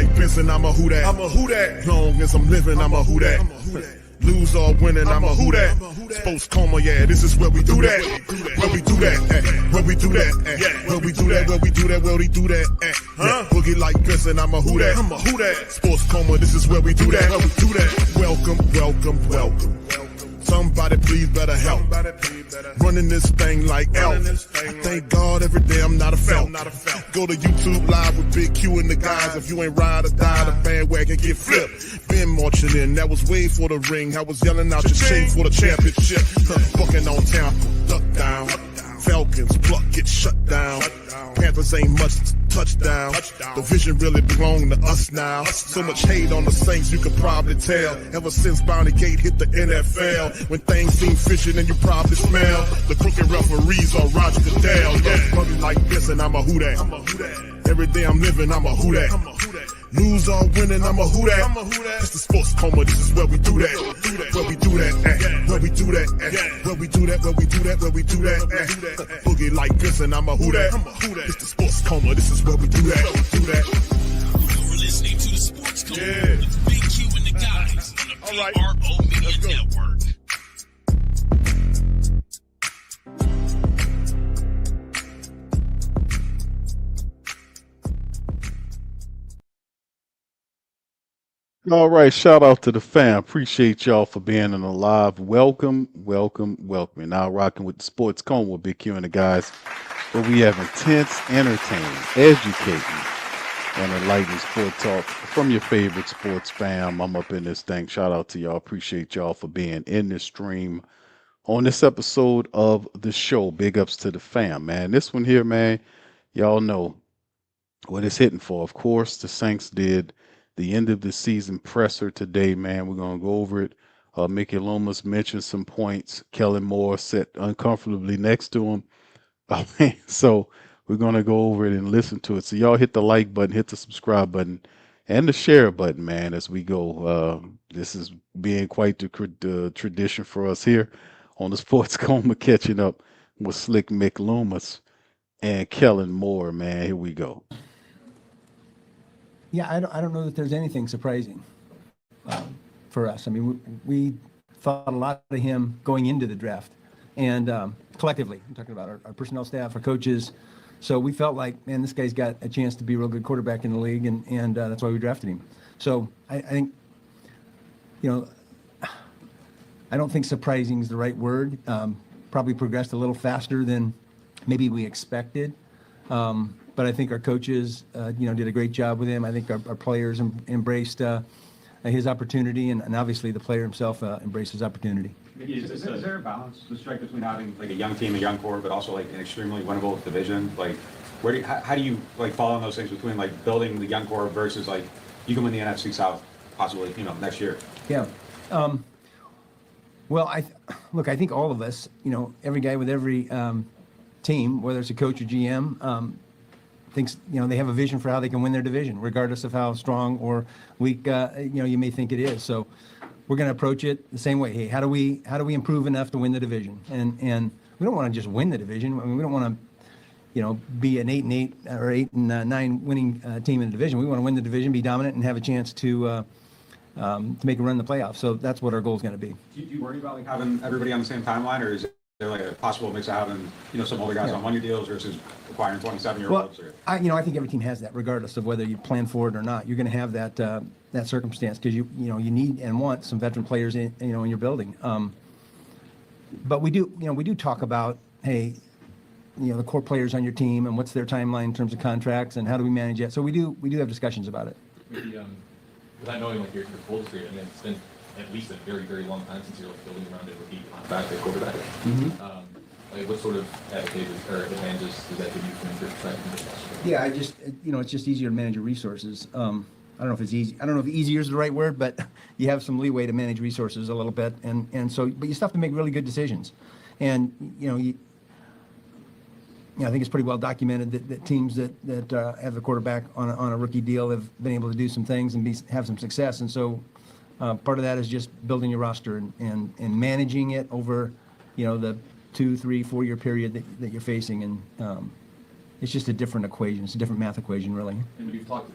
like Benson, I'm a Who Dat. I'm a Who Dat. Long as I'm living, I'm a Who Dat. Lose or winning, I'm a Who Dat. Sports Coma, yeah, this is where we do that. Where we do that, where we do that, where we do that, where we do that, where we do that. Boogie like Benson, I'm a Who Dat. I'm a Who Dat. Sports Coma, this is where we do that. Where we do that. Welcome, welcome, welcome. Somebody please better help. Running this thing like elf. I thank God every day I'm not a felt. Go to YouTube Live with Big Q and the guys. If you ain't ride or die, the bandwagon get flipped. Been marching in, that was way for the ring. I was yelling out your chain for the championship. Bucking on Tampa, duck down. Falcons, pluck, get shut down. Panthers ain't much touchdown. The vision really belong to us now. So much hate on the Saints, you could probably tell. Ever since Bounty Gate hit the NFL, when things seem fishy and you probably smell the crooked referees or Roger Goodell. Yeah, like this and I'm a Who Dat. Every day I'm living, I'm a Who Dat. Lose or winning, I'm a Who Dat. It's the Sports Coma, this is where we do that. Where we do that, where we do that, where we do that, where we do that, where we do that. Boogie like this and I'm a Who Dat. It's the Sports Coma, this is where we do that. You're listening to the Sports Coma with Big Q and the guys on the PRO Media Network. All right, shout out to the fam. Appreciate y'all for being on the live. Welcome. And now rocking with the Sports Coma with Big Q and the guys, where we have intense, entertaining, educating, and enlightening sport talk from your favorite sports fam. I'm up in this thing. Shout out to y'all. Appreciate y'all for being in this stream on this episode of the show. Big ups to the fam, man. This one here, man, y'all know what it's hitting for. Of course, the Saints did the end of the season presser today, man. We're going to go over it. Mickey Loomis mentioned some points. Kellen Moore sat uncomfortably next to him. So we're going to go over it and listen to it. So y'all hit the like button, hit the subscribe button, and the share button, man, as we go. This is being quite the tradition for us here on the Sports Coma, catching up with Slick Mick Loomis and Kellen Moore, man. Here we go. Yeah, I don't know that there's anything surprising for us. I mean, we thought a lot of him going into the draft, and collectively, I'm talking about our personnel staff, our coaches. So we felt like, man, this guy's got a chance to be a real good quarterback in the league, and that's why we drafted him. So I think, I don't think surprising is the right word. Probably progressed a little faster than maybe we expected. But I think our coaches, did a great job with him. I think our players embraced his opportunity, and obviously the player himself embraced his opportunity. Is there a balance to strike between having like a young team, a young core, but also like an extremely winnable division? Like, how do you like fall on those things between like building the young core versus like you can win the NFC South possibly next year? Yeah. Well, I think all of us, every guy with every team, whether it's a coach or GM, thinks they have a vision for how they can win their division, regardless of how strong or weak you may think it is. So we're going to approach it the same way. Hey, how do we improve enough to win the division? And we don't want to just win the division. I mean, we don't want to be an 8-8 or 8-9 winning team in the division. We want to win the division, be dominant, and have a chance to make a run in the playoffs. So that's what our goal is going to be. Do you worry about like having everybody on the same timeline, or is there like a possible mix of having some older guys on one-year deals versus acquiring 27-year-olds? Well, I think every team has that, regardless of whether you plan for it or not. You're going to have that circumstance because you need and want some veteran players in your building. But we do talk about, hey, the core players on your team and what's their timeline in terms of contracts and how do we manage it. So we do have discussions about it. Maybe, without knowing like your full history, I mean, it's been at least a very, very long time since you're building around a rookie back at quarterback. Like what sort of advantages does that give you from your perspective? Yeah, it's just easier to manage your resources. I don't know if it's easy. I don't know if easier is the right word, but you have some leeway to manage resources a little bit, and so, but you still have to make really good decisions. And I think it's pretty well documented that teams that have the quarterback on a rookie deal have been able to do some things and have some success. And so part of that is just building your roster and managing it over the 2, 3, 4 year period that you're facing, and it's just a different equation. It's a different math equation, really. And we've talked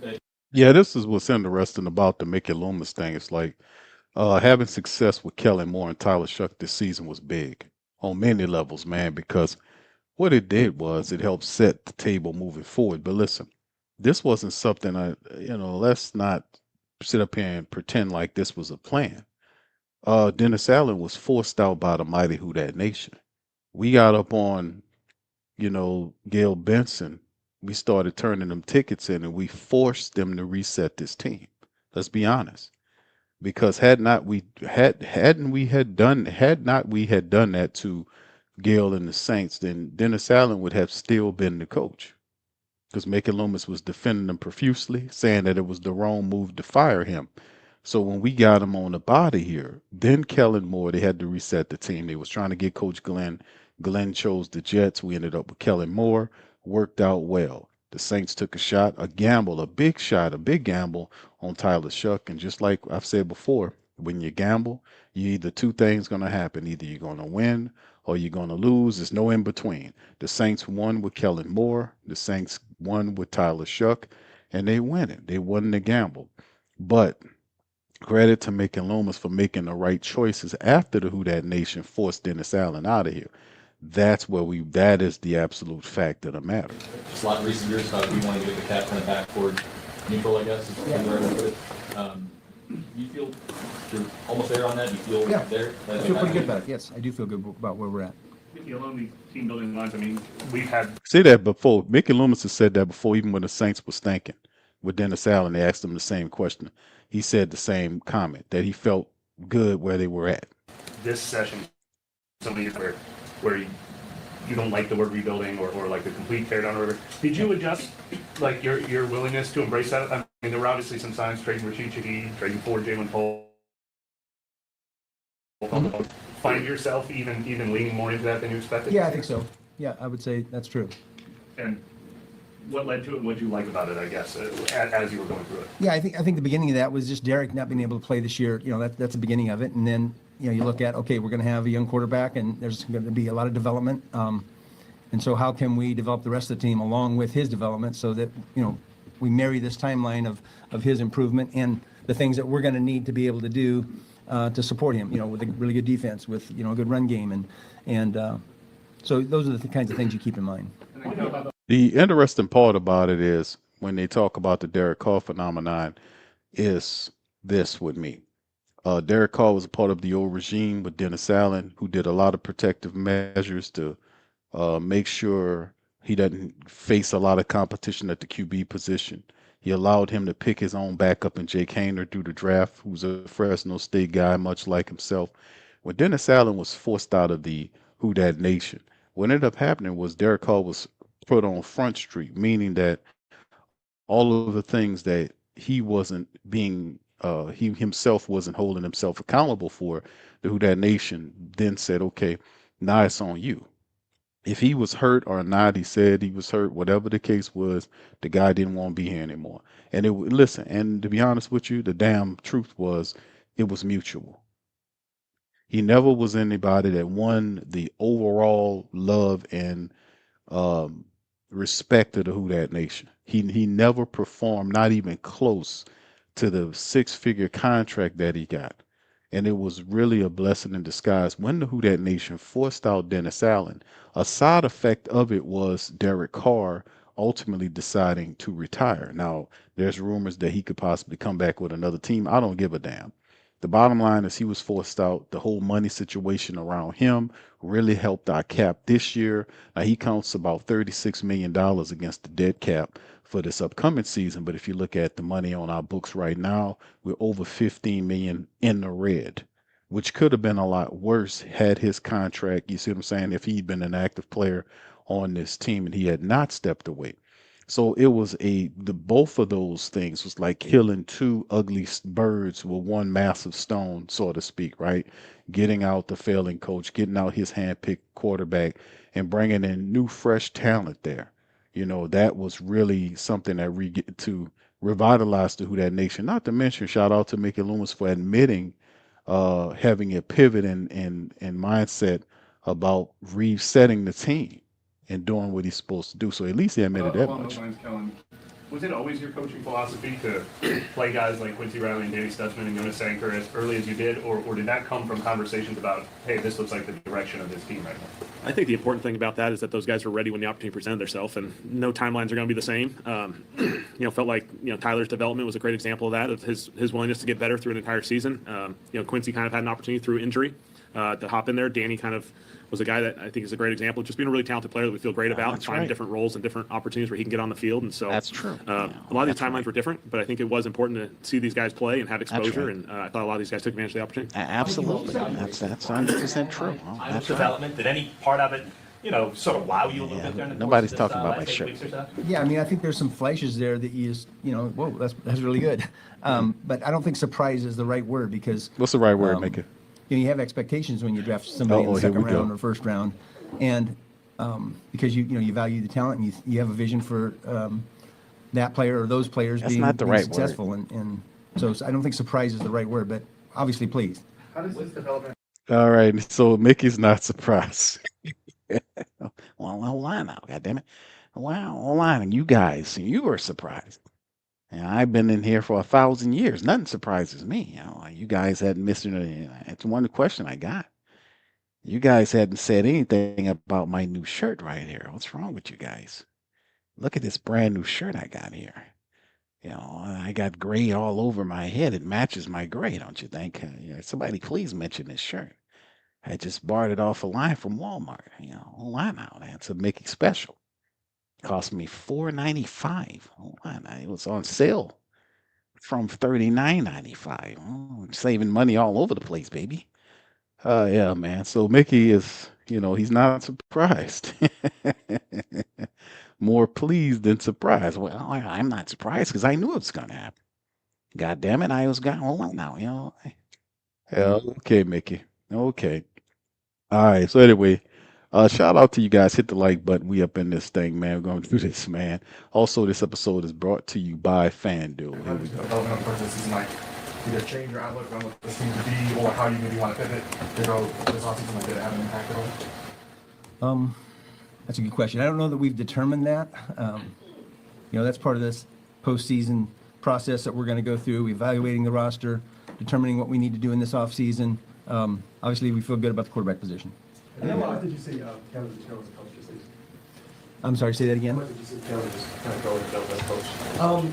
Yeah, this is what's interesting about the Mickey Loomis thing. It's like having success with Kellen Moore and Tyler Shuck this season was big on many levels, man, because what it did was it helped set the table moving forward. But listen, this wasn't something let's not sit up here and pretend like this was a plan. Dennis Allen was forced out by the mighty Who Dat Nation. We got up on, Gail Benson. We started turning them tickets in and we forced them to reset this team. Let's be honest. Because had not we had done that to Gail and the Saints, then Dennis Allen would have still been the coach. Because Mickey Loomis was defending him profusely, saying that it was the wrong move to fire him. So when we got him on the body here, then Kellen Moore, they had to reset the team. They was trying to get Coach Glenn. Glenn chose the Jets. We ended up with Kellen Moore. Worked out well. The Saints took a shot, a gamble, a big shot, a big gamble on Tyler Shuck. And just like I've said before, when you gamble, you either two things going to happen. Either you're going to win or you're going to lose. There's no in between. The Saints won with Kellen Moore. The Saints won with Tyler Shuck. And they win it. They won the gamble. But credit to Mickey Loomis for making the right choices after the Who Dat Nation forced Dennis Allen out of here. That is the absolute fact of the matter. Just a lot of recent years, we want to get the cap kind of back toward neutral, I guess, is where I would put it. You feel you're almost there on that? You feel there? I feel pretty good about it. Yes, I do feel good about where we're at. Along the team building lines, I mean, we've had. See that before. Mickey Loomis has said that before, even when the Saints was thinking with Dennis Allen. They asked him the same question. He said the same comment, that he felt good where they were at. This session, something where you don't like the word rebuilding or like the complete teardown or whatever. Did you adjust like your willingness to embrace that? I mean, there were obviously some signs trading Rashid Shaheed, trading for Jalen Poole. Find yourself even leaning more into that than you expected? Yeah, I think so. Yeah, I would say that's true. And what led to it and what did you like about it, I guess, as you were going through it? Yeah, I think the beginning of that was just Derek not being able to play this year. That's the beginning of it. And then, you look at, okay, we're going to have a young quarterback and there's going to be a lot of development. And so how can we develop the rest of the team along with his development so that, we marry this timeline of his improvement and the things that we're going to need to be able to do to support him, with a really good defense, with, a good run game. And so those are the kinds of things you keep in mind. The interesting part about it is when they talk about the Derek Carr phenomenon is this with me. Derek Carr was a part of the old regime with Dennis Allen, who did a lot of protective measures to make sure he doesn't face a lot of competition at the QB position. He allowed him to pick his own backup in Jake Hayner through the draft, who's a Fresno State guy, much like himself. When Dennis Allen was forced out of the Who Dat Nation, what ended up happening was Derek Carr was put on Front Street, meaning that all of the things that he wasn't being, he himself wasn't holding himself accountable for, the Who Dat Nation then said, okay, now it's on you. If he was hurt or not, he said he was hurt, whatever the case was, the guy didn't want to be here anymore. And listen, and to be honest with you, the damn truth was it was mutual. He never was anybody that won the overall love and respect of the Who Dat Nation. He never performed, not even close to the six-figure contract that he got. And it was really a blessing in disguise when the Who Dat Nation forced out Dennis Allen. A side effect of it was Derek Carr ultimately deciding to retire. Now, there's rumors that he could possibly come back with another team. I don't give a damn. The bottom line is he was forced out. The whole money situation around him really helped our cap this year. Now, he counts about $36 million against the dead cap for this upcoming season. But if you look at the money on our books right now, we're over 15 million in the red, which could have been a lot worse had his contract, you see what I'm saying, if he'd been an active player on this team and he had not stepped away. So it was both of those things was like killing two ugly birds with one massive stone, so to speak, right? Getting out the failing coach, getting out his hand-picked quarterback, and bringing in new, fresh talent there. That was really something that to revitalize the Who Dat Nation. Not to mention, shout out to Mickey Loomis for admitting having a pivot and mindset about resetting the team and doing what he's supposed to do. So at least he admitted that Along much. those lines, Kellen, Was it always your coaching philosophy to play guys like Quincy Riley and Danny Stutzman and Jonas Sanker as early as you did, or did that come from conversations about, hey, this looks like the direction of this team right now? I think the important thing about that is that those guys were ready when the opportunity presented themselves, and no timelines are going to be the same. Felt like Tyler's development was a great example of that, of his willingness to get better through an entire season. Quincy kind of had an opportunity through injury to hop in there. Danny kind of was a guy that I think is a great example of just being a really talented player that we feel great about and finding different roles and different opportunities where he can get on the field. And so That's true. A lot of these timelines were different, but I think it was important to see these guys play and have exposure. And I thought a lot of these guys took advantage of the opportunity. Absolutely. That's 100% true. Oh, Time of that's right. development, did any part of it, sort of wow you a little bit during the Nobody's course of talking this, about my last 8 shirt. weeks or so? Yeah, I mean, I think there's some flashes there that you just, whoa, that's really good. But I don't think surprise is the right word because What's the right word, Mickey? you have expectations when you draft somebody in the here second we go. round or first round, and because you value the talent and you have a vision for that player or those players That's being, not the being right word. successful, and so I don't think surprise is the right word, but obviously pleased. How does this development All right, so Mickey's not surprised. Well, hold on now, goddammit. Wow, hold on. And you guys, you were surprised. I've been in here for 1,000 years. Nothing surprises me. You guys hadn't missed it. It's one question I got. You guys hadn't said anything about my new shirt right here. What's wrong with you guys? Look at this brand new shirt I got here. I got gray all over my head. It matches my gray, don't you think? Somebody please mention this shirt. I just borrowed it off a line from Walmart. Hold on now. That's a Mickey special. Cost me $4.95. Hold on. It was on sale from $39.95. Oh, I'm saving money all over the place, baby. Yeah, man. So Mickey is, he's not surprised. More pleased than surprised. Well, I'm not surprised because I knew it was going to happen. God damn it. I was going, hold on now, Yeah, okay, Mickey. Okay. All right. So anyway, shout out to you guys. Hit the like button. We up in this thing, man. We're going to do this, man. Also, this episode is brought to you by FanDuel. Here we go. Development of course this is like either change your outlook on what this team could be or how you maybe want to pivot to go this offseason, like did it have an impact at all? That's a good question. I don't know that we've determined that. That's part of this postseason process that we're going to go through, evaluating the roster, determining what we need to do in this offseason. Obviously, we feel good about the quarterback position. And then what did you see Kellen Moore as a coach this season? I'm sorry, say that again? What did you see Kellen just kind of go and build as a coach?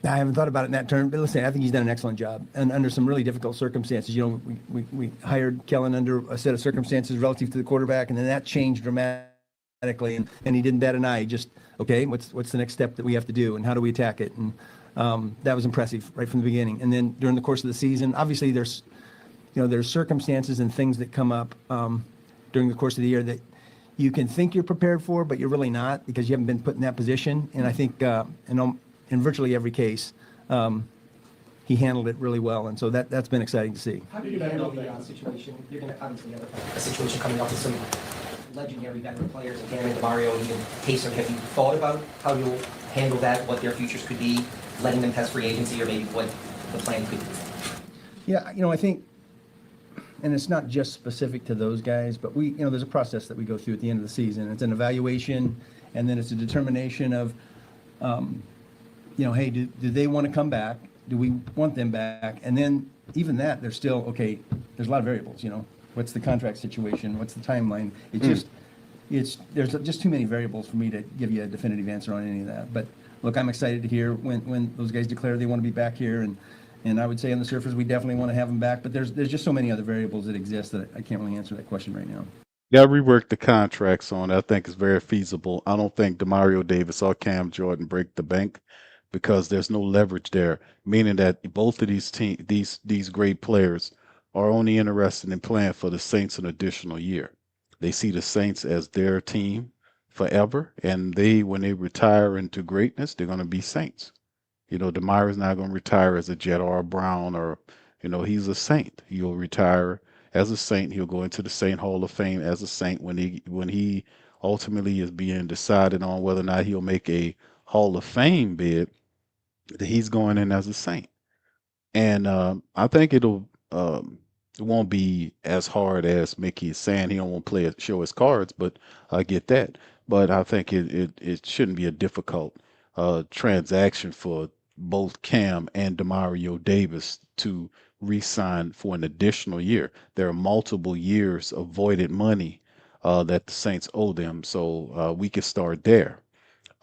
I haven't thought about it in that term, but listen, I think he's done an excellent job, and under some really difficult circumstances. We hired Kellen under a set of circumstances relative to the quarterback, and then that changed dramatically, and he didn't bat an eye. Just okay, what's the next step that we have to do, and how do we attack it? And that was impressive right from the beginning. And then during the course of the season, obviously there's circumstances and things that come up during the course of the year that you can think you're prepared for, but you're really not because you haven't been put in that position. And I think in virtually every case, he handled it really well, and so that's been exciting to see. How do you handle the situation? You're going to obviously have a situation coming up with some legendary veteran players, and Danny, Mario, and even Pacer. Have you thought about how you'll handle that, what their futures could be, letting them test free agency, or maybe what the plan could be? Yeah, I think, and it's not just specific to those guys, but there's a process that we go through at the end of the season. It's an evaluation, and then it's a determination of, hey, do they want to come back? Do we want them back? And then even that, there's still, okay, there's a lot of variables, What's the contract situation? What's the timeline? There's just too many variables for me to give you a definitive answer on any of that. But look, I'm excited to hear when those guys declare they want to be back here, and I would say on the surface we definitely want to have them back. But there's just so many other variables that exist that I can't really answer that question right now. Yeah, rework the contracts on it. I think it's very feasible. I don't think Demario Davis or Cam Jordan break the bank because there's no leverage there, meaning that both of these great players are only interested in playing for the Saints an additional year. They see the Saints as their team forever, and when they retire into greatness, they're going to be Saints. Demario's not going to retire as a Jet or a Brown or, he's a Saint. He'll retire as a Saint. He'll go into the Saint Hall of Fame as a Saint when he ultimately is being decided on whether or not he'll make a Hall of Fame bid. He's going in as a Saint. And I think it won't be as hard as Mickey is saying. He don't want to show his cards, but I get that. But I think it shouldn't be a difficult transaction for both Cam and Demario Davis to re-sign for an additional year. There are multiple years of voided money that the Saints owe them, so we could start there.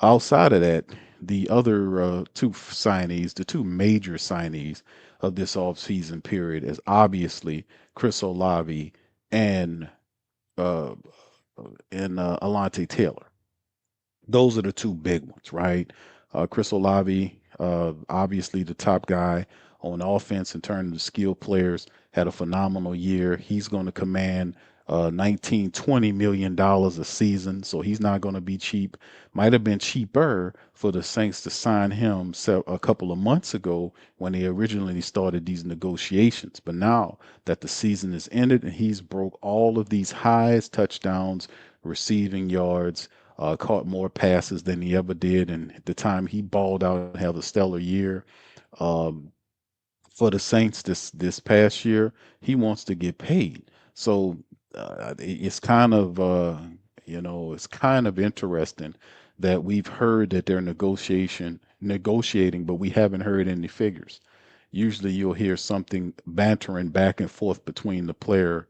Outside of that, the other two signees, the two major signees of this offseason period, is obviously Chris Olave and uh, Alante Taylor. Those are the two big ones, right? Chris Olave, obviously the top guy on offense in terms of skilled players, had a phenomenal year. He's going to command 19, $20 million a season, so he's not going to be cheap. Might have been cheaper for the Saints to sign him a couple of months ago when they originally started these negotiations. But now that the season is ended and he's broke all of these highs, touchdowns, receiving yards, caught more passes than he ever did. And at the time he balled out and had a stellar year. For the Saints this past year, he wants to get paid. So it's kind of it's kind of interesting that we've heard that they're negotiating, but we haven't heard any figures. Usually you'll hear something bantering back and forth between the player's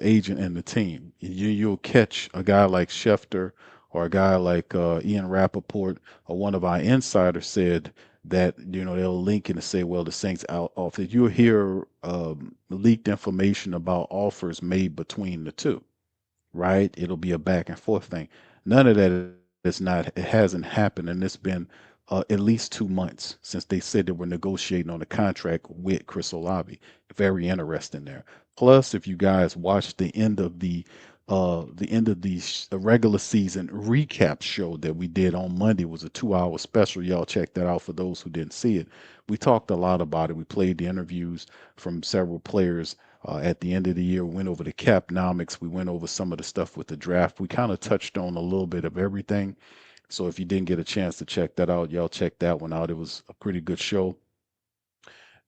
agent and the team. You'll catch a guy like Schefter or a guy like Ian Rappaport or one of our insiders said that they'll link in and say, well, the Saints out offered. You'll hear leaked information about offers made between the two, right? It'll be a back and forth thing. None of that it hasn't happened, and it's been at least 2 months since they said they were negotiating on a contract with Chris Olave. Very interesting there. Plus, if you guys watched the end of the regular season recap show that we did on Monday, was a 2-hour special. Y'all check that out for those who didn't see it. We talked a lot about it. We played the interviews from several players at the end of the year. We went over the capnomics. We went over some of the stuff with the draft. We kind of touched on a little bit of everything. So if you didn't get a chance to check that out, y'all check that one out. It was a pretty good show.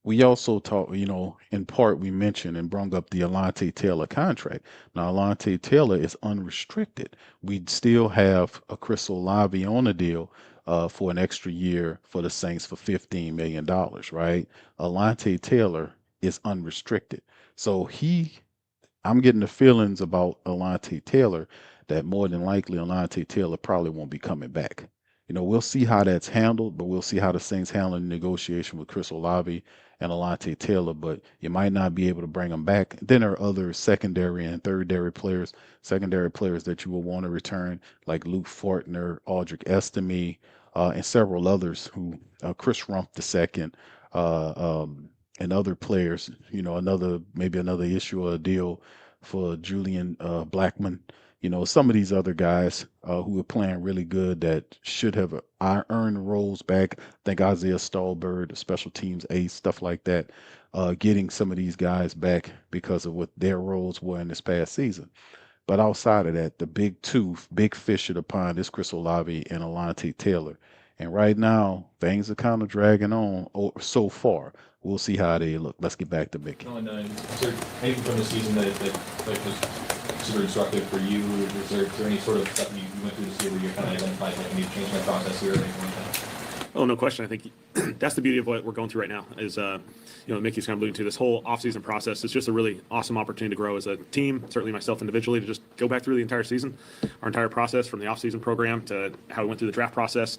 We also talked, in part we mentioned and brought up the Alante Taylor contract. Now, Alante Taylor is unrestricted. We still have a Chris Olave on a deal for an extra year for the Saints for $15 million, right? Alante Taylor is unrestricted. So I'm getting the feelings about Alante Taylor that more than likely Alante Taylor probably won't be coming back. We'll see how that's handled, but we'll see how the Saints handle the negotiation with Chris Olave and Alante Taylor, but you might not be able to bring them back. Then there are other secondary and secondary players that you will want to return, like Luke Fortner, Audric Estime, and several others who, Chris Rumpf II, and other players, maybe another issue or a deal for Julian Blackman. Some of these other guys who are playing really good that should have earned roles back. I think Isaiah Stallbird, special teams ace, stuff like that, getting some of these guys back because of what their roles were in this past season. But outside of that, the big fish of the pond is Chris Olave and Alante Taylor. And right now, things are kind of dragging on so far. We'll see how they look. Let's get back to Mickey. No, is there anything from the season that was super instructive for you? Is there any sort of stuff you went through this year where you kind of identified, like, I need to change my process here or anything like that? Oh, no question. I think that's the beauty of what we're going through right now is, Mickey's kind of alluding to this whole offseason process. It's just a really awesome opportunity to grow as a team, certainly myself individually, to just go back through the entire season, our entire process from the offseason program to how we went through the draft process,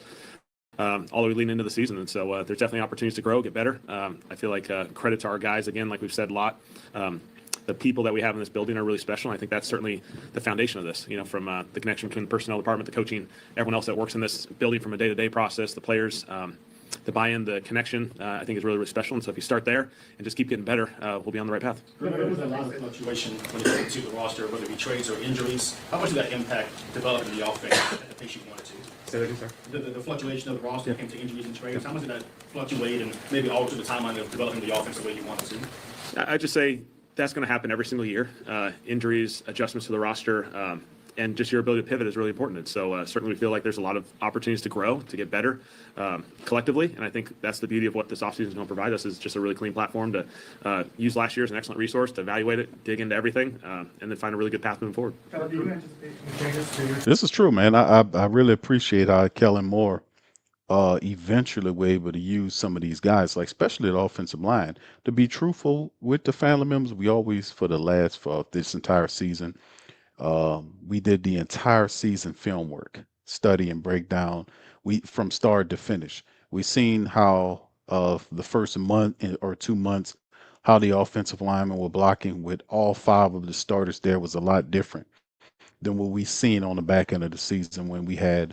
all the way leading into the season. And so there's definitely opportunities to grow, get better. I feel like credit to our guys, again, like we've said a lot. The people that we have in this building are really special. And I think that's certainly the foundation of this, from the connection between the personnel department, the coaching, everyone else that works in this building from a day-to-day process, the players, the buy-in, the connection, I think is really, really special. And so if you start there and just keep getting better, we'll be on the right path. There was a lot of fluctuation when it came to the roster, whether it be trades or injuries. How much did that impact developing the offense at the pace you wanted to? Say that again, sir. The fluctuation of the roster came to injuries and trades. How much did that fluctuate and maybe alter the timeline of developing the offense the way you wanted to? I just say that's going to happen every single year. Injuries, adjustments to the roster, and just your ability to pivot is really important. And so certainly we feel like there's a lot of opportunities to grow, to get better collectively. And I think that's the beauty of what this offseason is going to provide us, is just a really clean platform to use last year as an excellent resource to evaluate it, dig into everything, and then find a really good path moving forward. This is true, man. I really appreciate how Kellen Moore eventually were able to use some of these guys, like especially the offensive line. To be truthful with the family members, we always for this entire season, we did the entire season film work, study and breakdown. We from start to finish. We seen how the first month or 2 months how the offensive linemen were blocking with all five of the starters there was a lot different than what we seen on the back end of the season when we had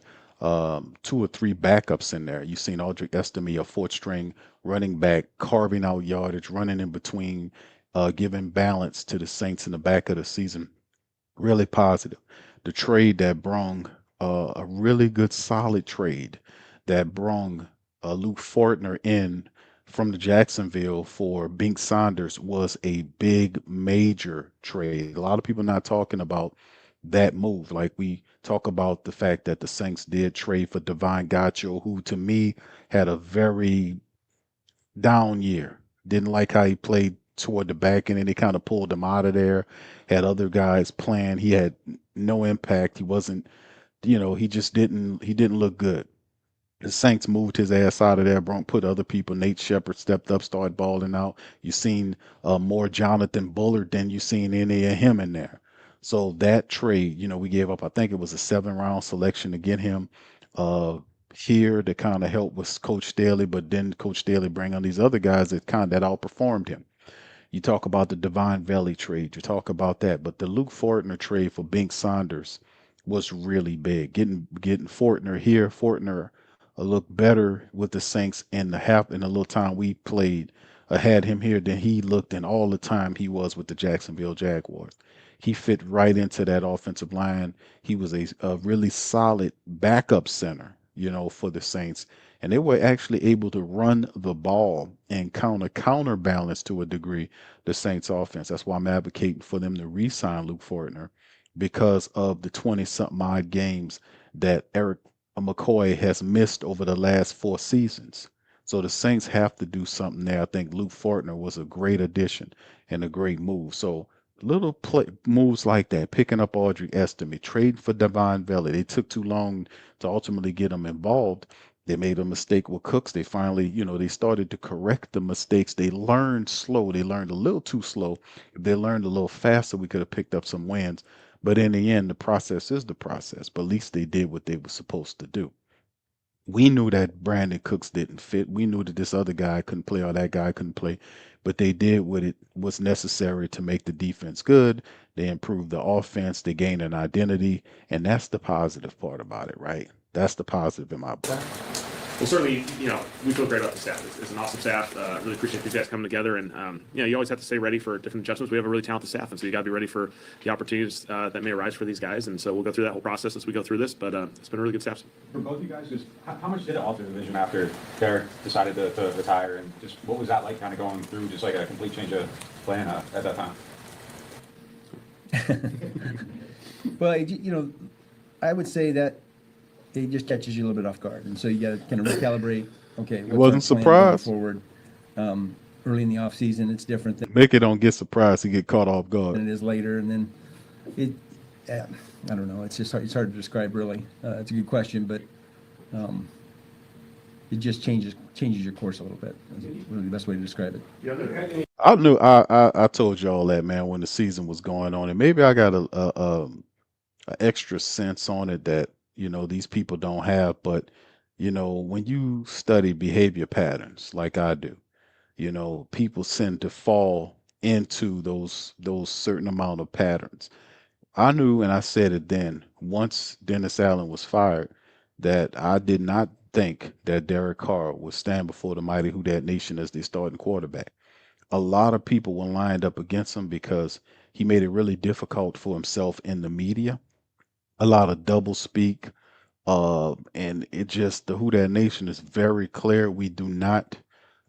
two or three backups in there. You seen Audric Estime, a fourth string running back, carving out yardage, running in between, giving balance to the Saints in the back of the season. Really positive. The trade that brung a really good, solid trade that brung Luke Fortner in from the Jacksonville for Bink Saunders was a big, major trade. A lot of people not talking about that move. Like we talk about the fact that the Saints did trade for Divine Gacho, who to me had a very down year. Didn't like how he played toward the back end, and they kind of pulled him out of there. Had other guys playing. He had no impact. He wasn't, he just he didn't look good. The Saints moved his ass out of there, put other people. Nate Shepard stepped up, started balling out. You seen more Jonathan Bullard than you seen any of him in there. So that trade, we gave up, I think it was a 7-round selection to get him here to kind of help with Coach Staley, but then Coach Staley bring on these other guys that outperformed him. You talk about the Divine Valley trade, you talk about that, but the Luke Fortner trade for Bink Saunders was really big. Getting Fortner here, Fortner looked better with the Saints in the little time we played. Had him here than he looked in all the time he was with the Jacksonville Jaguars. He fit right into that offensive line. He was a really solid backup center, for the Saints. And they were actually able to run the ball and counterbalance to a degree the Saints offense. That's why I'm advocating for them to re-sign Luke Fortner because of the 20-something odd games that Eric McCoy has missed over the last 4 seasons. So the Saints have to do something there. I think Luke Fortner was a great addition and a great move. So little moves like that, picking up Audrey Estime, trading for Divine Valley. They took too long to ultimately get them involved. They made a mistake with Cooks. They finally, they started to correct the mistakes. They learned slow. They learned a little too slow. If they learned a little faster, we could have picked up some wins. But in the end, the process is the process. But at least they did what they were supposed to do. We knew that Brandon Cooks didn't fit. We knew that this other guy couldn't play or that guy couldn't play. But they did what it was necessary to make the defense good. They improved the offense. They gained an identity. And that's the positive part about it, right? That's the positive in my book. Well, certainly, we feel great about the staff. It's an awesome staff. Really appreciate these guys coming together. And, you always have to stay ready for different adjustments. We have a really talented staff, and so you got to be ready for the opportunities that may arise for these guys. And so we'll go through that whole process as we go through this. But it's been a really good staff. For both you guys, just how much did it alter the vision after Derek decided to retire? And just what was that like kind of going through just like a complete change of plan at that time? Well, I would say that it just catches you a little bit off guard. And so you got to kind of recalibrate. Okay. Wasn't our plan going surprised. forward. Early in the off season, it's different than Mickey don't get surprised. He get caught off guard. it is later. And then I don't know. It's hard to describe really. It's a good question, but it just changes your course a little bit. Is really the best way to describe it. I knew I told y'all that, man, when the season was going on, and maybe I got a extra sense on it that these people don't have. But when you study behavior patterns like I do, people tend to fall into those certain amount of patterns. I knew, and I said it then, once Dennis Allen was fired, that I did not think that Derek Carr would stand before the mighty Who Dat Nation as the starting quarterback. A lot of people were lined up against him because he made it really difficult for himself in the media. A lot of double speak. And the Who Dat Nation is very clear. We do not,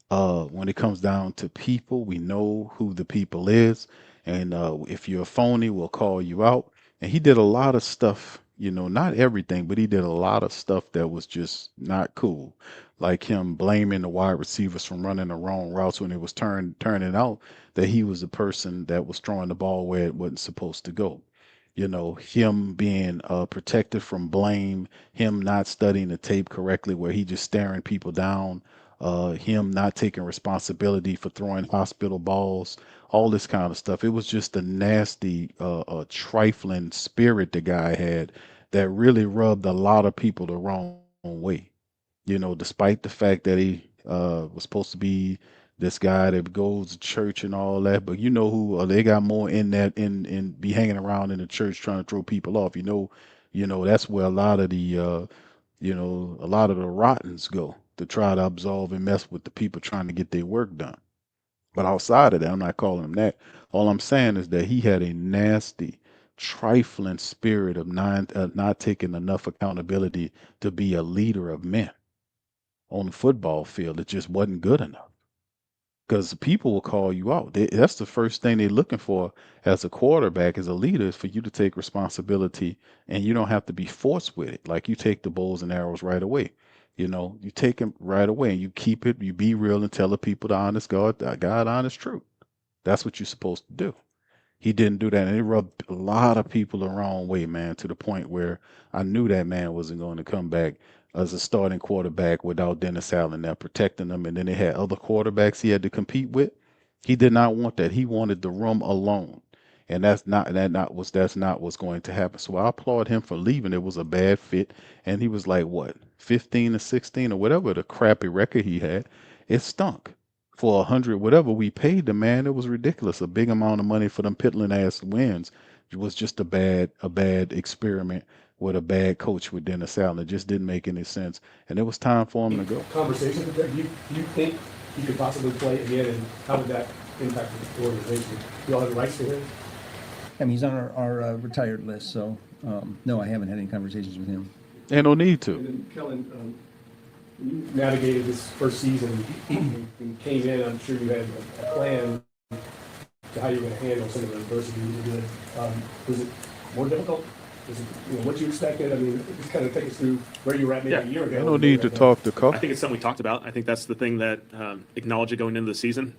when it comes down to people, we know who the people is. And if you're a phony, we'll call you out. And he did a lot of stuff, not everything, but he did a lot of stuff that was just not cool. Like him blaming the wide receivers from running the wrong routes when it was turning out that he was the person that was throwing the ball where it wasn't supposed to go. him being protected from blame, him not studying the tape correctly, where he just staring people down, him not taking responsibility for throwing hospital balls, all this kind of stuff. It was just a nasty, trifling spirit the guy had that really rubbed a lot of people the wrong way. Despite the fact that he was supposed to be this guy that goes to church and all that, but who they got more in that in be hanging around in the church trying to throw people off. That's where a lot of the a lot of the rottens go to try to absolve and mess with the people trying to get their work done. But outside of that, I'm not calling him that. All I'm saying is that he had a nasty, trifling spirit of not taking enough accountability to be a leader of men on the football field. It just wasn't good enough because people will call you out. That's the first thing they're looking for as a quarterback, as a leader, is for you to take responsibility, and you don't have to be forced with it. Like, you take the bows and arrows right away. You take them right away and you keep it, you be real and tell the people the honest God, honest truth. That's what you're supposed to do. He didn't do that, and it rubbed a lot of people the wrong way, man, to the point where I knew that man wasn't going to come back as a starting quarterback without Dennis Allen there protecting them. And then they had other quarterbacks he had to compete with. He did not want that. He wanted the room alone. And that's not what's going to happen. So I applaud him for leaving. It was a bad fit. And he was like, what, 15 or 16 or whatever the crappy record he had. It stunk. For 100, whatever we paid the man, it was ridiculous. A big amount of money for them piddling ass wins. It was just a bad experiment with a bad coach with Dennis Allen. It just didn't make any sense. And it was time for him to go. Conversation with that, do you think he could possibly play again, and how would that impact the organization? You all have the rights to him? I mean, he's on our retired list, so no, I haven't had any conversations with him. Ain't no need to. And then Kellen, you navigated this first season and came in. I'm sure you had a plan to how you were going to handle some of the adversity you did. Was it more difficult? Was it what you expected? I mean, just kind of take us through where you were at maybe a year ago. Ain't no need to talk to Carl. I think it's something we talked about. I think that's the thing that acknowledge it going into the season.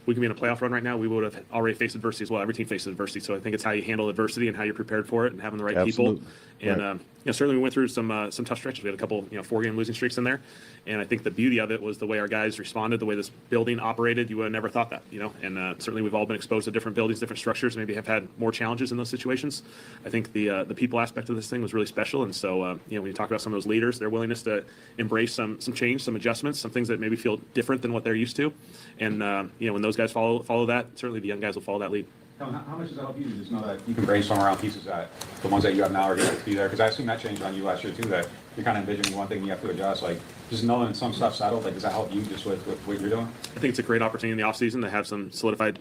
We can be in a playoff run right now. We would have already faced adversity as well. Every team faces adversity. So I think it's how you handle adversity and how you're prepared for it and having the right Absolutely. people. And Right. certainly we went through some tough stretches. We had a couple 4-game losing streaks in there. And I think the beauty of it was the way our guys responded, the way this building operated. You would have never thought that, And certainly we've all been exposed to different buildings, different structures, maybe have had more challenges in those situations. I think the people aspect of this thing was really special. And so, when you talk about some of those leaders, their willingness to embrace some change, some adjustments, some things that maybe feel different than what they're used to. And, when those guys follow that, certainly the young guys will follow that lead. Kellen, how much does that help you to just know that you can brainstorm around pieces that the ones that you have now are going to be there? Because I assume that changed on you last year too, that you're kind of envisioning one thing you have to adjust. Like, just knowing some stuff settled, does that help you just with what you're doing? I think it's a great opportunity in the offseason to have some solidified,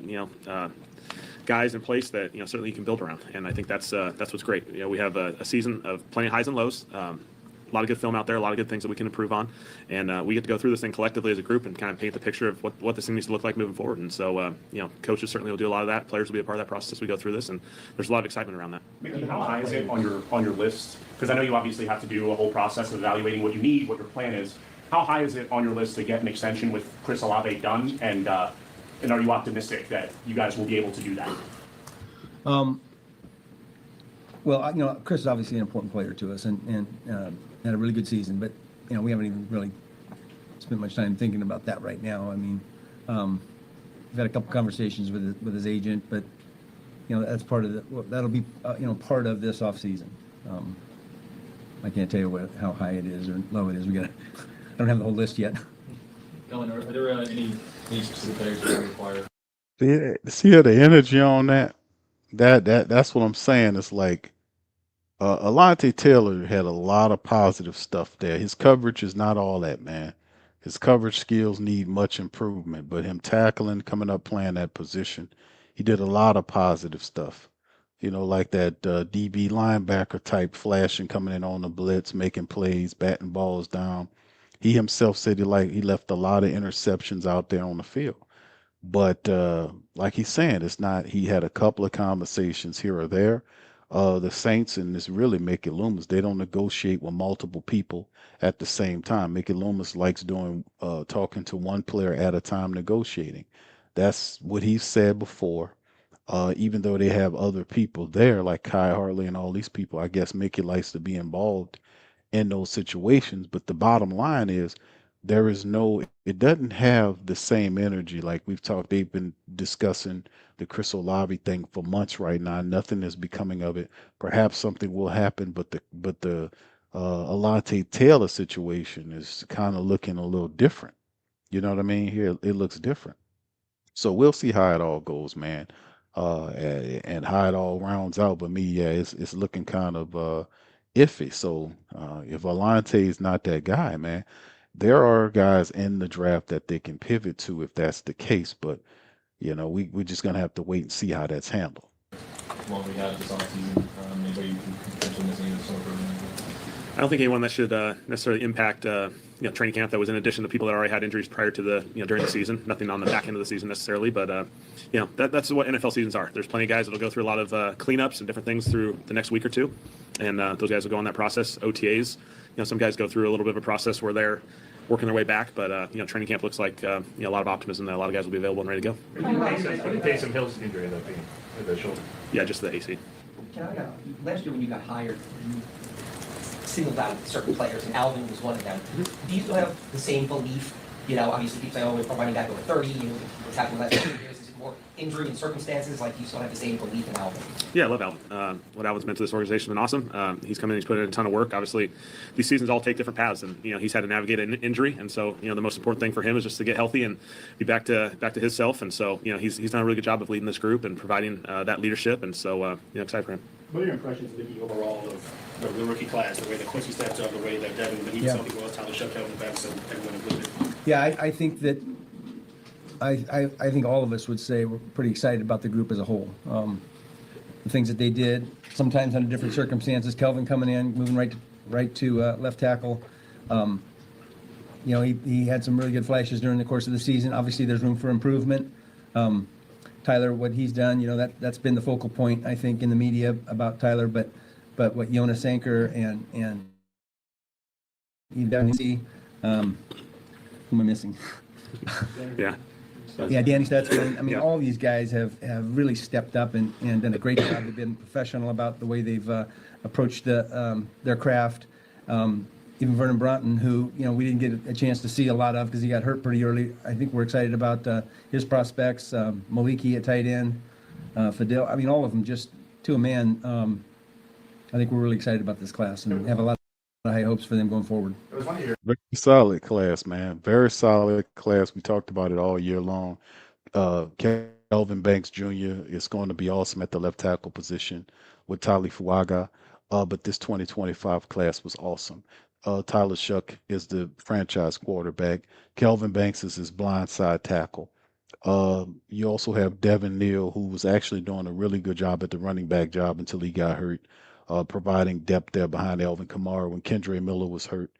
guys in place that certainly you can build around, and I think that's what's great. We have a season of plenty of highs and lows. A lot of good film out there, a lot of good things that we can improve on, and we get to go through this thing collectively as a group and kind of paint the picture of what this thing needs to look like moving forward. And so, coaches certainly will do a lot of that. Players will be a part of that process as we go through this, and there's a lot of excitement around that. Mickey, how high is it on your list? Because I know you obviously have to do a whole process of evaluating what you need, what your plan is. How high is it on your list to get an extension with Chris Olave done? And are you optimistic that you guys will be able to do that? Well, Chris is obviously an important player to us, and had a really good season, but we haven't even really spent much time thinking about that right now. I mean, we've had a couple conversations with his agent, but that's part of that'll be part of this offseason. I can't tell you how high it is or low it is. I don't have the whole list yet. Kellen, are there any specific players that require? See the energy on that? That's what I'm saying. It's like Alontae Taylor had a lot of positive stuff there. His coverage is not all that, man. His coverage skills need much improvement, but him tackling, coming up, playing that position, he did a lot of positive stuff. Like that DB linebacker type flashing, coming in on the blitz, making plays, batting balls down. He himself said he left a lot of interceptions out there on the field. But like he's saying, it's not. He had a couple of conversations here or there. The Saints, and this really Mickey Loomis, they don't negotiate with multiple people at the same time. Mickey Loomis likes talking to one player at a time, negotiating. That's what he said before. Even though they have other people there like Kai Hartley and all these people, I guess Mickey likes to be involved in those situations. But the bottom line is there is no, it doesn't have the same energy. Like we've talked, they've been discussing the Chris Olave thing for months right now. Nothing is becoming of it. Perhaps something will happen, but the Alante Taylor situation is kind of looking a little different. You know what I mean? Here it looks different. So we'll see how it all goes, man, and how it all rounds out. But me, yeah, it's looking kind of iffy. So if Alante is not that guy, man, there are guys in the draft that they can pivot to if that's the case. But we're just gonna have to wait and see how that's handled. Well, we have this offseason, anybody who could potentially miss any of the summer program? I don't think anyone that should necessarily impact training camp that was in addition to people that already had injuries prior to the during the season. Nothing on the back end of the season necessarily, but that's what NFL seasons are. There's plenty of guys that'll go through a lot of cleanups and different things through the next week or two, and those guys will go on that process. OTAs, some guys go through a little bit of a process where they're working their way back, but training camp looks like a lot of optimism that a lot of guys will be available and ready to go. What did Taysom Hill's injury end up being? The shoulder? Yeah, just the AC. Last year when you got hired, you singled out certain players, and Alvin was one of them. Do you still have the same belief? Obviously people say, oh, we're running back over 30, what's happened the last 2 years? Is it more injury and circumstances? Like, you still have the same belief in Alvin? Yeah, I love Alvin. What Alvin's meant to this organization has been awesome. He's come in, he's put in a ton of work. Obviously, these seasons all take different paths, and he's had to navigate an injury, and so the most important thing for him is just to get healthy and be back to his self. And so he's done a really good job of leading this group and providing that leadership. And so excited for him. What are your impressions, Mickey, overall of the rookie class, the way that Quincy stepped up, the way that Devin, but even some people else, Tyler Shough, Kelvin Benson, everyone included? Yeah, I think that I think all of us would say we're pretty excited about the group as a whole. The things that they did, sometimes under different circumstances. Kelvin coming in, moving right to left tackle. He had some really good flashes during the course of the season. Obviously, there's room for improvement. Tyler, what he's done, that's been the focal point, I think, in the media about Tyler. But what Jonas Anker and you definitely see. Who am I missing? Yeah. Yeah, Danny Stutzman. I mean, Yeah. all these guys have really stepped up and done a great job. They've been professional about the way they've approached their craft. Even Vernon Broughton, who we didn't get a chance to see a lot of because he got hurt pretty early. I think we're excited about his prospects. Maliki at tight end, Fidel. I mean, all of them just to a man. I think we're really excited about this class and have a lot of high hopes for them going forward. Very solid class, man. Very solid class. We talked about it all year long. Kelvin Banks Jr. is going to be awesome at the left tackle position with Tali Fuaga. But this 2025 class was awesome. Tyler Shough is the franchise quarterback. Kelvin Banks is his blindside tackle. You also have Devin Neal, who was actually doing a really good job at the running back job until he got hurt, providing depth there behind Alvin Kamara when Kendre Miller was hurt.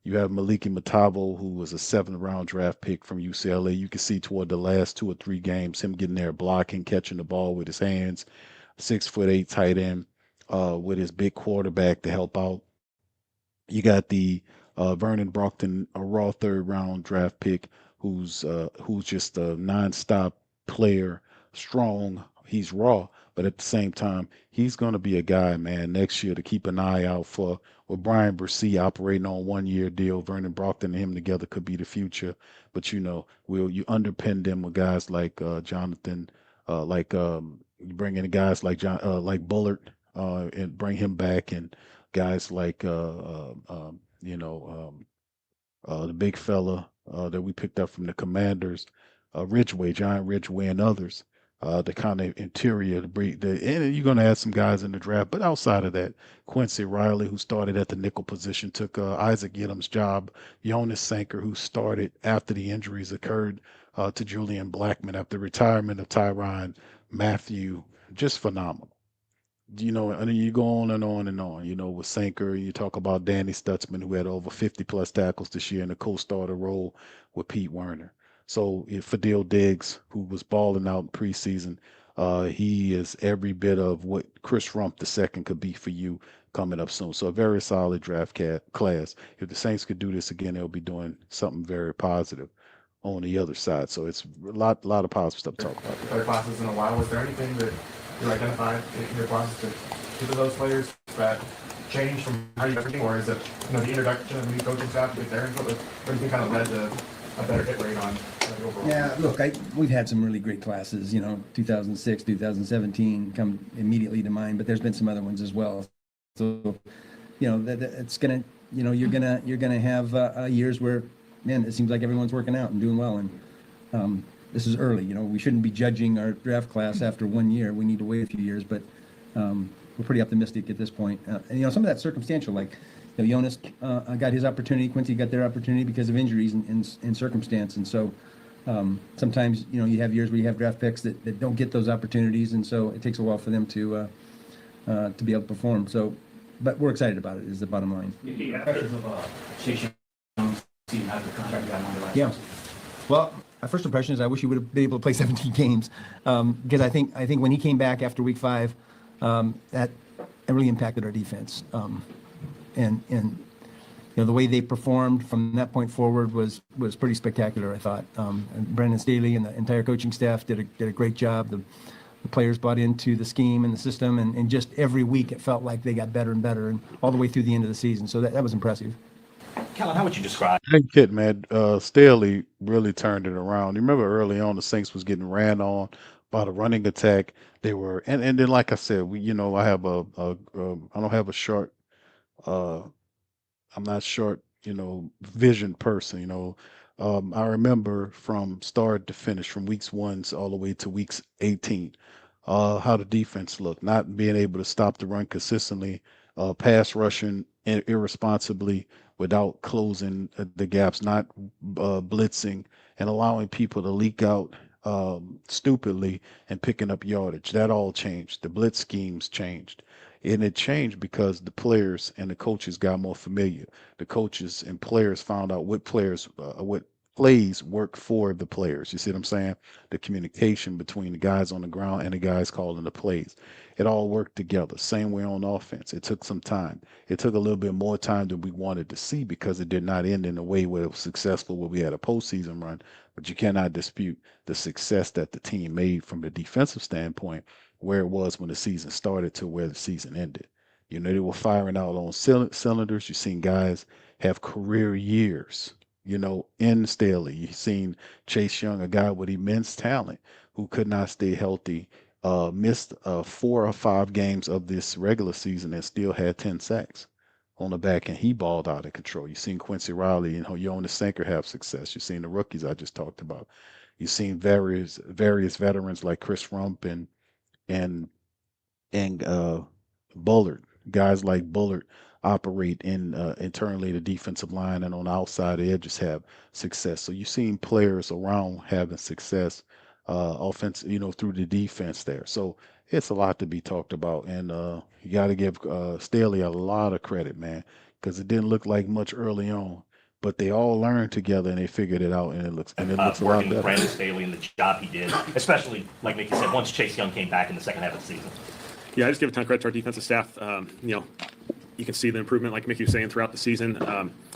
You have Maliki Matavo, who was a 7th-round draft pick from UCLA. You can see toward the last 2 or 3 games him getting there, blocking, catching the ball with his hands. 6'8" tight end with his big quarterback to help out. You got the Vernon Brockton, a raw 3rd-round draft pick, who's just a nonstop player, strong. He's raw, but at the same time, he's going to be a guy, man, next year to keep an eye out for. With Brian Bursey operating on 1-year deal, Vernon Brockton and him together could be the future. But you underpin them with guys like Jonathan, you bring in guys like like Bullard, and bring him back, and guys like the big fella that we picked up from the Commanders, Giant Ridgeway, and others. The kind of interior to breed, and you're going to add some guys in the draft. But outside of that, Quincy Riley, who started at the nickel position, took Isaac Yidom's job. Jonas Sanker, who started after the injuries occurred to Julian Blackman after retirement of Tyrann Mathieu, just phenomenal. And then you go on and on and on, with Sanker. You talk about Danny Stutzman, who had over 50+ tackles this year in a co-starter role with Pete Werner. So Fadil Diggs, who was balling out in preseason, he is every bit of what Chris Rump II could be for you coming up soon. So a very solid draft class. If the Saints could do this again, they'll be doing something very positive. on the other side. So it's a lot of positive stuff to talk about. Other classes in a while. Was there anything that you identified in your classes to those players that changed from how you were, or is it the introduction of the new coaching staff to get their input? Or anything kind of led to a better hit rate on the overall? Yeah, look, we've had some really great classes, 2006, 2017 come immediately to mind, but there's been some other ones as well. So, it's gonna, you're gonna have years where, man, it seems like everyone's working out and doing well, and this is early. We shouldn't be judging our draft class after 1 year. We need to wait a few years, but we're pretty optimistic at this point. And some of that's circumstantial, like Jonas got his opportunity, Quincy got their opportunity because of injuries and circumstance, and so sometimes you have years where you have draft picks that don't get those opportunities, and so it takes a while for them to be able to perform. So, but we're excited about it. Is the bottom line. Yeah. Well, my first impression is I wish he would have been able to play 17 games because I think when he came back after week 5, that really impacted our defense. And the way they performed from that point forward was pretty spectacular, I thought. And Brandon Staley and the entire coaching staff did a great job. The players bought into the scheme and the system, and just every week it felt like they got better and better, and all the way through the end of the season. So that was impressive. Kellen, how would you describe? I ain't kidding, man. Staley really turned it around. You remember early on, the Saints was getting ran on by the running attack. They were, and then like I said, I have I don't have a short, I'm not short, vision person. I remember from start to finish, from weeks 1 all the way to weeks 18, how the defense looked, not being able to stop the run consistently, pass rushing irresponsibly without closing the gaps, not blitzing and allowing people to leak out stupidly and picking up yardage. That all changed. The blitz schemes changed. And it changed because the players and the coaches got more familiar. The coaches and players found out what plays work for the players. You see what I'm saying? The communication between the guys on the ground and the guys calling the plays. It all worked together. Same way on offense. It took some time. It took a little bit more time than we wanted to see because it did not end in a way where it was successful where we had a postseason run. But you cannot dispute the success that the team made from the defensive standpoint, where it was when the season started to where the season ended. They were firing out on cylinders. You've seen guys have career years, in Staley. You've seen Chase Young, a guy with immense talent who could not stay healthy, missed 4 or 5 games of this regular season and still had 10 sacks on the back, and he balled out of control. You've seen Quincy Riley and Jonas Sanker have success. You've seen the rookies I just talked about. You've seen various veterans like Chris Rump and Bullard, guys like Bullard operate in internally the defensive line and on the outside edges have success. So you've seen players around having success offense, through the defense there. So it's a lot to be talked about, and you got to give Staley a lot of credit, man, because it didn't look like much early on, but they all learned together and they figured it out, and it looks a lot Working better. with Brandon Staley and the job he did, especially like Mickey said, once Chase Young came back in the second half of the season. Yeah, I just give a ton of credit to our defensive staff. You can see the improvement, like Mickey was saying, throughout the season.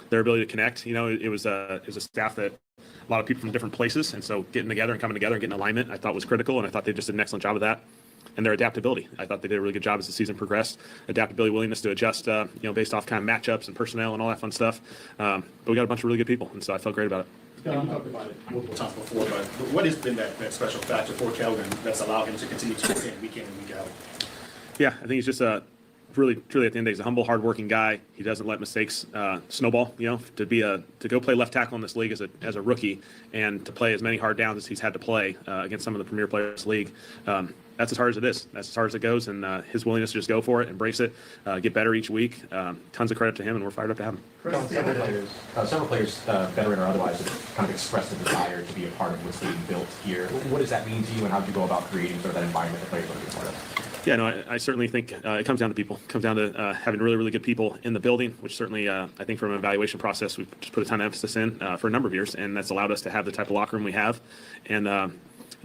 Their ability to connect. It was a staff that a lot of people from different places, and so getting together and coming together and getting alignment, I thought was critical, and I thought they just did an excellent job of that. And their adaptability, I thought they did a really good job as the season progressed. Adaptability, willingness to adjust, based off kind of matchups and personnel and all that fun stuff. But we got a bunch of really good people, and so I felt great about it. You talked about it multiple times before, but what has been that special factor for Kellen that's allowed him to continue to win week in and week out? Yeah, I think he's just really, truly at the end of the day, he's a humble, hardworking guy. He doesn't let mistakes snowball. To go play left tackle in this league as a rookie and to play as many hard downs as he's had to play against some of the premier players in the league. That's as hard as it is. That's as hard as it goes, and his willingness to just go for it, embrace it, get better each week. Tons of credit to him, and we're fired up to have him. Several players, veteran or otherwise, have kind of expressed a desire to be a part of what's being built here. What does that mean to you, and how do you go about creating sort of that environment that players want to be a part of? Yeah, no, I certainly think it comes down to people. It comes down to having really, really good people in the building, which certainly I think from an evaluation process, we've just put a ton of emphasis in for a number of years, and that's allowed us to have the type of locker room we have. And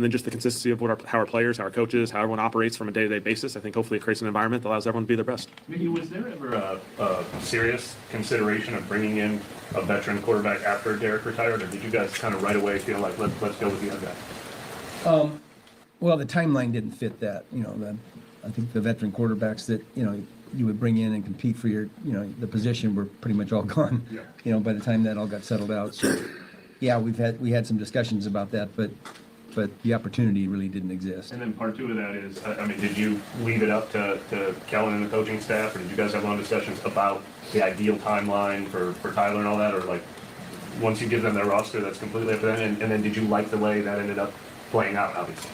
then just the consistency of how our players, how our coaches, how everyone operates from a day-to-day basis. I think hopefully it creates an environment that allows everyone to be their best. Mickey, was there ever a serious consideration of bringing in a veteran quarterback after Derek retired, or did you guys kind of right away feel like let's go with the other guy? Well, the timeline didn't fit that. I think the veteran quarterbacks that you would bring in and compete for your the position were pretty much all gone. Yeah. By the time that all got settled out. So yeah, we had some discussions about that, but the opportunity really didn't exist. And then part two of that is, I mean, did you leave it up to Kellen and the coaching staff, or did you guys have long discussions about the ideal timeline for Tyler and all that, or like once you give them their roster, that's completely up to them? And then did you like the way that ended up playing out, obviously?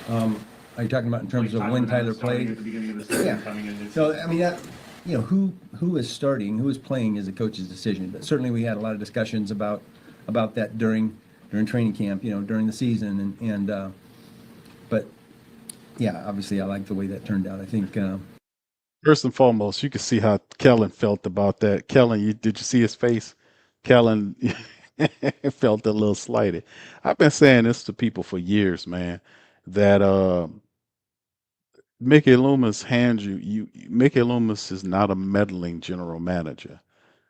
Are you talking about in terms of when Tyler played? At the beginning of the season, Yeah. coming in. So I mean that who is starting, who is playing is a coach's decision. But certainly we had a lot of discussions about that during training camp, during the season, and but yeah, obviously I like the way that turned out. I think First and foremost, you can see how Kellen felt about that. Kellen, did you see his face? Kellen felt a little slighted. I've been saying this to people for years, man, that Mickey Loomis hands you. Mickey Loomis is not a meddling general manager.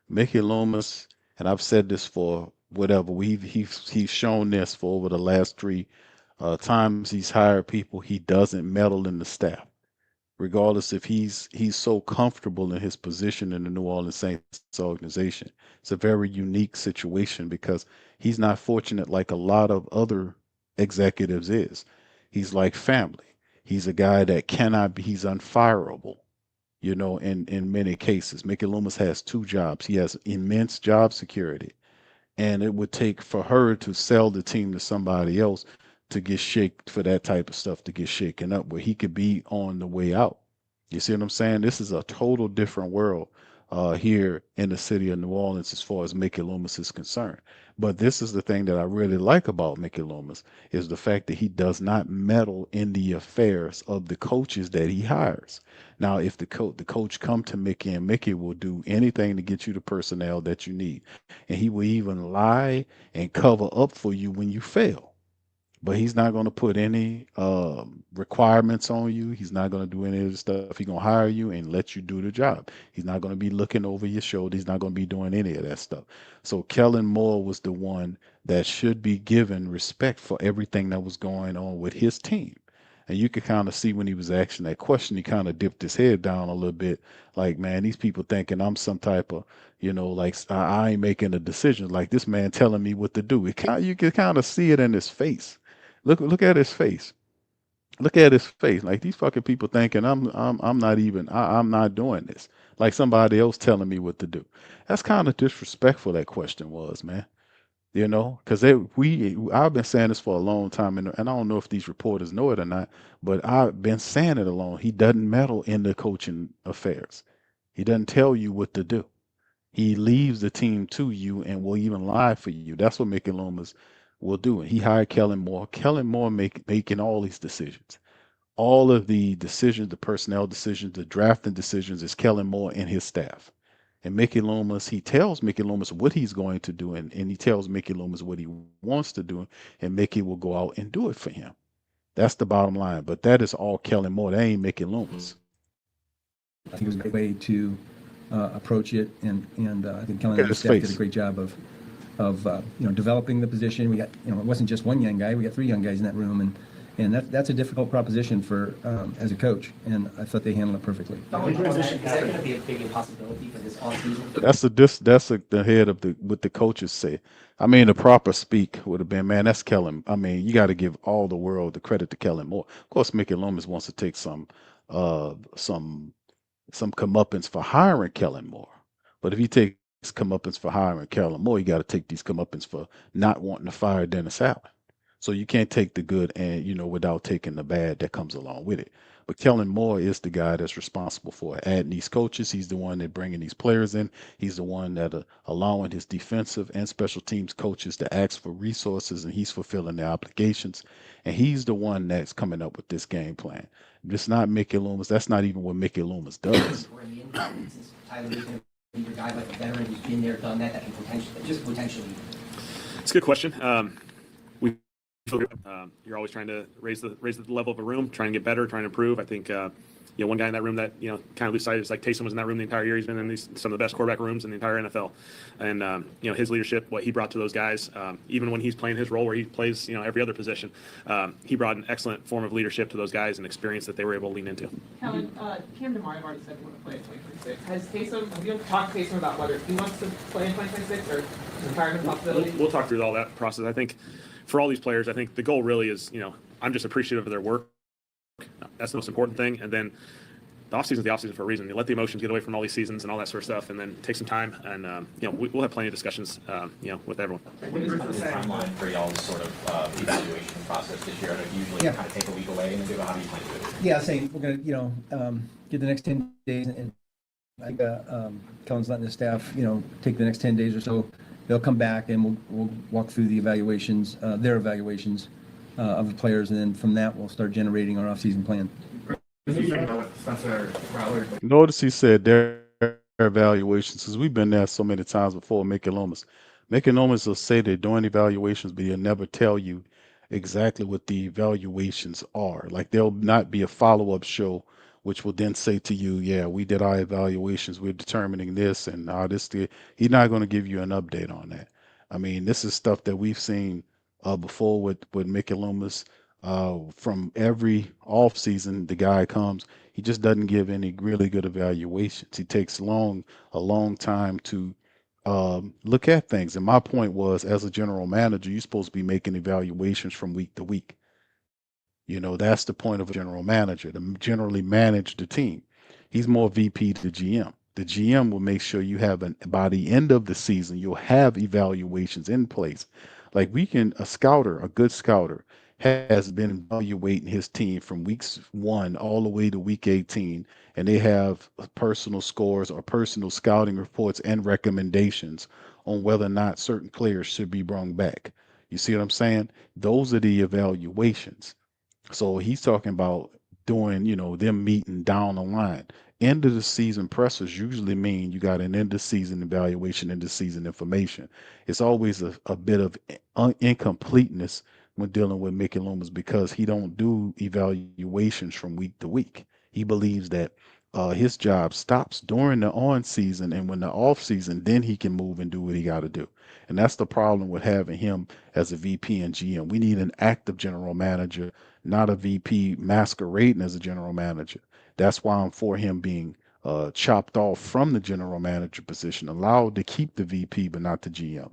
Mickey Loomis, and I've said this for whatever, he's shown this for over the last three times he's hired people. He doesn't meddle in the staff, regardless if he's so comfortable in his position in the New Orleans Saints organization. It's a very unique situation because he's not fortunate like a lot of other executives is. He's like family. He's a guy that cannot be, he's unfireable, in many cases. Mickey Loomis has two jobs. He has immense job security. And it would take for her to sell the team to somebody else to get for that type of stuff to get shaken up, where he could be on the way out. You see what I'm saying? This is a total different world here in the city of New Orleans as far as Mickey Loomis is concerned. But this is the thing that I really like about Mickey Loomis is the fact that he does not meddle in the affairs of the coaches that he hires. Now, if the coach come to Mickey, and Mickey will do anything to get you the personnel that you need, and he will even lie and cover up for you when you fail. But he's not going to put any requirements on you. He's not going to do any of the stuff. He's going to hire you and let you do the job. He's not going to be looking over your shoulder. He's not going to be doing any of that stuff. So Kellen Moore was the one that should be given respect for everything that was going on with his team. And you could kind of see when he was asking that question, he kind of dipped his head down a little bit. Like, man, these people thinking I'm some type of, like I ain't making a decision. Like this man telling me what to do. You can kind of see it in his face. Look at his face. Look at his face. Like these fucking people thinking I'm not doing this. Like somebody else telling me what to do. That's kind of disrespectful. That question was, man. Because I've been saying this for a long time, and I don't know if these reporters know it or not, but I've been saying it along. He doesn't meddle in the coaching affairs. He doesn't tell you what to do. He leaves the team to you and will even lie for you. That's what Mickey Loomis will do. And he hired Kellen Moore. Kellen Moore making all these decisions. All of the decisions, the personnel decisions, the drafting decisions is Kellen Moore and his staff. And Mickey Loomis, he tells Mickey Loomis what he's going to do, and he tells Mickey Loomis what he wants to do, and Mickey will go out and do it for him. That's the bottom line. But that is all Kellen Moore. That ain't Mickey Loomis. I think it was a great way to approach it, and I think Kellen and his his staff face. did a great job of developing the position. We got it wasn't just one young guy. We got three young guys in that room, and that's a difficult proposition for as a coach. And I thought they handled it perfectly. Is that going to be a big possibility for this offseason? That's the head of what the coaches say. I mean, the proper speak would have been, man, that's Kellen. I mean, you got to give all the world the credit to Kellen Moore. Of course, Mickey Loomis wants to take some comeuppance for hiring Kellen Moore. But if he takes comeuppance for hiring Kellen Moore, you got to take these comeuppance for not wanting to fire Dennis Allen. So you can't take the good and without taking the bad that comes along with it. But Kellen Moore is the guy that's responsible for adding these coaches. He's the one that bringing these players in. He's the one that allowing his defensive and special teams coaches to ask for resources, and he's fulfilling their obligations. And he's the one that's coming up with this game plan. It's not Mickey Loomis. That's not even what Mickey Loomis does. Since Tyler is going to be your guy, like a veteran who's been there, done that, that can potentially. It's a good question. We You're always trying to raise the level of a room, trying to get better, trying to improve. I think one guy in that room that kind of lose sight is like Taysom was in that room the entire year. He's been in some of the best quarterback rooms in the entire NFL, and his leadership, what he brought to those guys, even when he's playing his role where he plays every other position, he brought an excellent form of leadership to those guys and experience that they were able to lean into. Kellen, Cam DeMar already said he wants to play in 2026. Have you talked to Taysom about whether he wants to play in 2026 or is retirement a possibility? We'll talk through all that process. I think for all these players, I think the goal really is, I'm just appreciative of their work. That's the most important thing. And then the offseason is the offseason for a reason. You let the emotions get away from all these seasons and all that sort of stuff, and then take some time. And we'll have plenty of discussions, with everyone. What is the timeline for y'all's sort of evaluation process this year? Do you usually kind of take a week away and do how do you plan to do it? Yeah, saying we're gonna get the next 10 days, and I think Kellen's letting the staff take the next 10 days or so. They'll come back and we'll walk through the evaluations, their evaluations of the players, and then from that we'll start generating our off-season plan. Notice he said their evaluations, because we've been there so many times before. Mickey Loomis will say they're doing evaluations, but he'll never tell you exactly what the evaluations are. Like there'll not be a follow-up show which will then say to you, yeah, we did our evaluations, we're determining this and this. He's not going to give you an update on that. I mean, this is stuff that we've seen before with Mickey Loomis. From every off season, the guy comes, he just doesn't give any really good evaluations. He takes a long time to look at things. And my point was, as a general manager, you're supposed to be making evaluations from week to week. That's the point of a general manager, to generally manage the team. He's more VP to GM. The GM will make sure you have by the end of the season, you'll have evaluations in place. Like a good scouter has been evaluating his team from weeks 1 all the way to week 18, and they have personal scores or personal scouting reports and recommendations on whether or not certain players should be brought back. You see what I'm saying? Those are the evaluations. So he's talking about doing, them meeting down the line. End of the season pressers usually mean you got an end of season evaluation, end of season information. It's always a bit of incompleteness when dealing with Mickey Loomis, because he don't do evaluations from week to week. He believes that his job stops during the on season, and when the off season, then he can move and do what he got to do. And that's the problem with having him as a VP and GM. We need an active general manager, not a VP masquerading as a general manager. That's why I'm for him being chopped off from the general manager position, allowed to keep the VP but not the GM.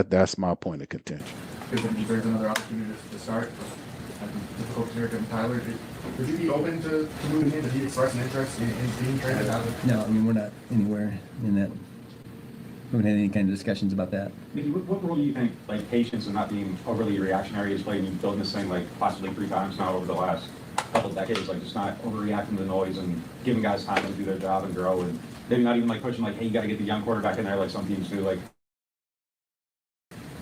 That's my point of contention. If there's another opportunity to start, difficult here getting Tyler. Would you be open to moving him? Did he express an interest in being traded out of? No, we're not anywhere in that. We haven't had any kind of discussions about that. Mickey, what role do you think, patience and not being overly reactionary is playing? You've built this thing, possibly 3 times now over the last couple of decades, just not overreacting to the noise and giving guys time to do their job and grow, and maybe not even pushing, hey, you got to get the young quarterback in there like some teams do.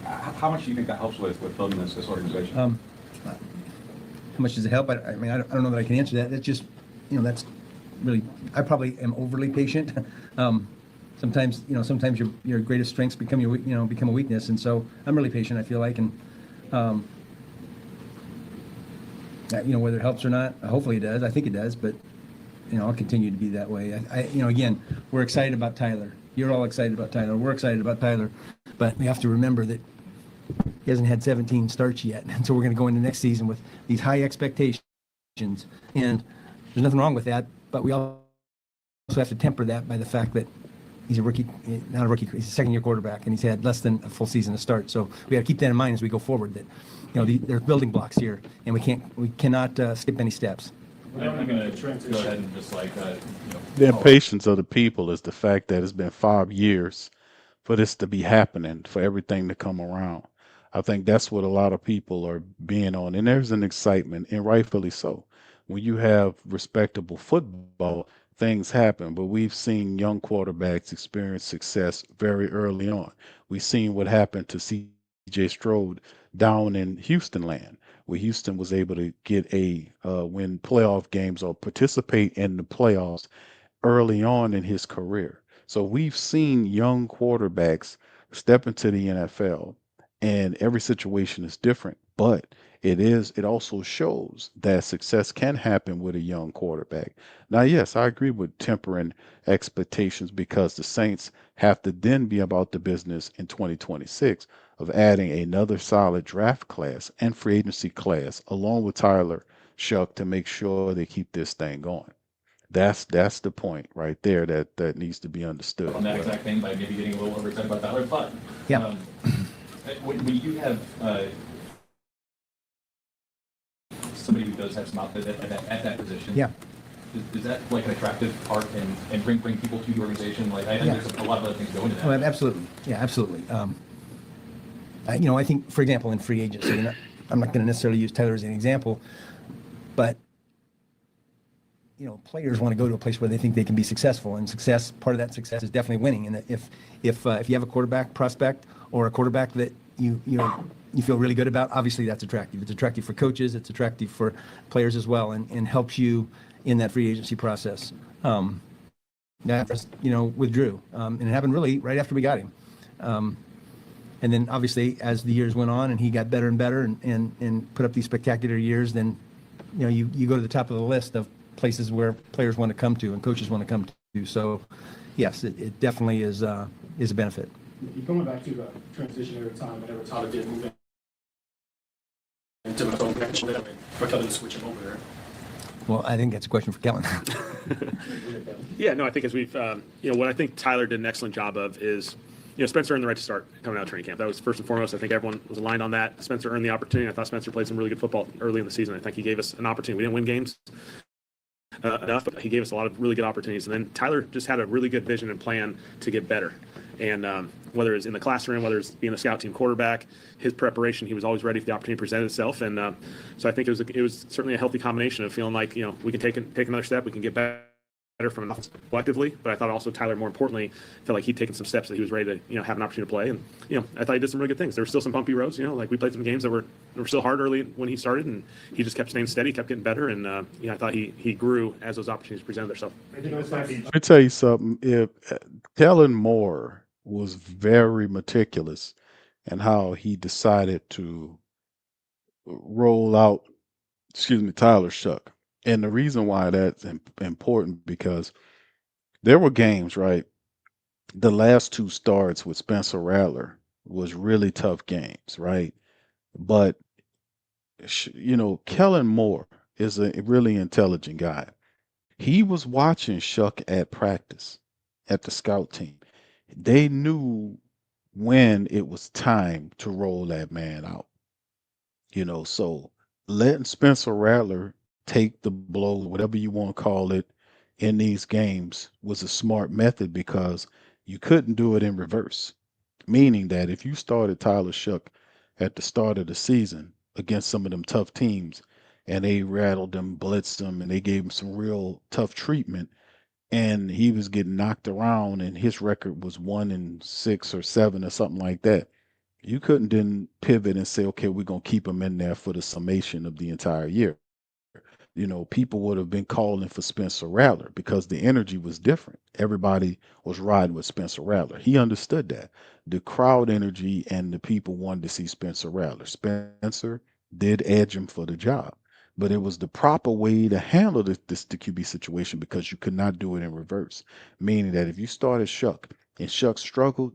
How much do you think that helps with building this organization? How much does it help? I don't know that I can answer that. That's just, that's really, I probably am overly patient. Sometimes your greatest strengths become become a weakness. And so I'm really patient, I feel like. And, whether it helps or not, hopefully it does. I think it does, but, I'll continue to be that way. Again, we're excited about Tyler. You're all excited about Tyler. We're excited about Tyler, but we have to remember that he hasn't had 17 starts yet. And so we're going to go into next season with these high expectations, and there's nothing wrong with that, but we also have to temper that by the fact that he's a rookie, not a rookie, he's a second-year quarterback, and he's had less than a full season to start. So we got to keep that in mind as we go forward, that, there's building blocks here, and we cannot skip any steps. I'm going to go ahead and just The impatience of the people is the fact that it's been 5 years for this to be happening, for everything to come around. I think that's what a lot of people are being on. And there's an excitement, and rightfully so. When you have respectable football, things happen. But we've seen young quarterbacks experience success very early on. We've seen what happened to C.J. Stroud down in Houston land, where Houston was able to get win playoff games or participate in the playoffs early on in his career. So we've seen young quarterbacks step into the NFL, and every situation is different. But it also shows that success can happen with a young quarterback. Now, yes, I agree with tempering expectations because the Saints have to then be about the business in 2026 of adding another solid draft class and free agency class along with Tyler Shuck to make sure they keep this thing going. That's the point right there that needs to be understood. On that exact thing, by maybe getting a little overexcited about Tyler, but Yeah. when you have somebody who does have some output at that position, Yeah. is that like an attractive part and bring people to the organization? Like I Yeah. there's a lot of other things go into that. Oh, absolutely. Yeah, absolutely. I think, for example, in free agency, and I'm not going to necessarily use Tyler as an example, but players want to go to a place where they think they can be successful, and part of that success is definitely winning. And if you have a quarterback prospect or a quarterback that you feel really good about, obviously that's attractive. It's attractive for coaches, it's attractive for players as well, and helps you in that free agency process. That with Drew, and it happened really right after we got him. And then obviously as the years went on and he got better and better and put up these spectacular years, then you go to the top of the list of places where players want to come to and coaches want to come to. So yes, it definitely is a benefit. You're going back to the transitionary time whenever Tyler did move into the zone bench for Kellen to switch him over there. Well, I think that's a question for Kellen. Yeah, no, I think as we've, what I think Tyler did an excellent job of is, Spencer earned the right to start coming out of training camp. That was first and foremost. I think everyone was aligned on that. Spencer earned the opportunity. I thought Spencer played some really good football early in the season. I think he gave us an opportunity. We didn't win games enough, but he gave us a lot of really good opportunities. And then Tyler just had a really good vision and plan to get better. And whether it's in the classroom, whether it's being a scout team quarterback, his preparation, he was always ready for the opportunity to present itself. And so I think it was certainly a healthy combination of feeling like, we can take another step, we can get better from an collectively. But I thought also Tyler, more importantly, felt like he'd taken some steps that he was ready to, have an opportunity to play. And, I thought he did some really good things. There were still some bumpy roads, like we played some games that were still hard early when he started, and he just kept staying steady, kept getting better. And, I thought he grew as those opportunities presented themselves. Let me tell you something. If Kellen Moore was very meticulous in how he decided to roll out, Tyler Shuck. And the reason why that's important because there were games, right? The last two starts with Spencer Rattler was really tough games, right? But Kellen Moore is a really intelligent guy. He was watching Shuck at practice at the scout team. They knew when it was time to roll that man out. So letting Spencer Rattler take the blow, whatever you want to call it, in these games was a smart method because you couldn't do it in reverse. Meaning that if you started Tyler Shuck at the start of the season against some of them tough teams and they rattled him, blitzed him, and they gave him some real tough treatment, and he was getting knocked around and his record was 1-6 or 7 or something like that, you couldn't then pivot and say, okay, we're going to keep him in there for the summation of the entire year. People would have been calling for Spencer Rattler because the energy was different. Everybody was riding with Spencer Rattler. He understood that. The crowd energy and the people wanted to see Spencer Rattler. Spencer did edge him for the job, but it was the proper way to handle the QB situation because you could not do it in reverse. Meaning that if you started Shuck and Shuck struggled,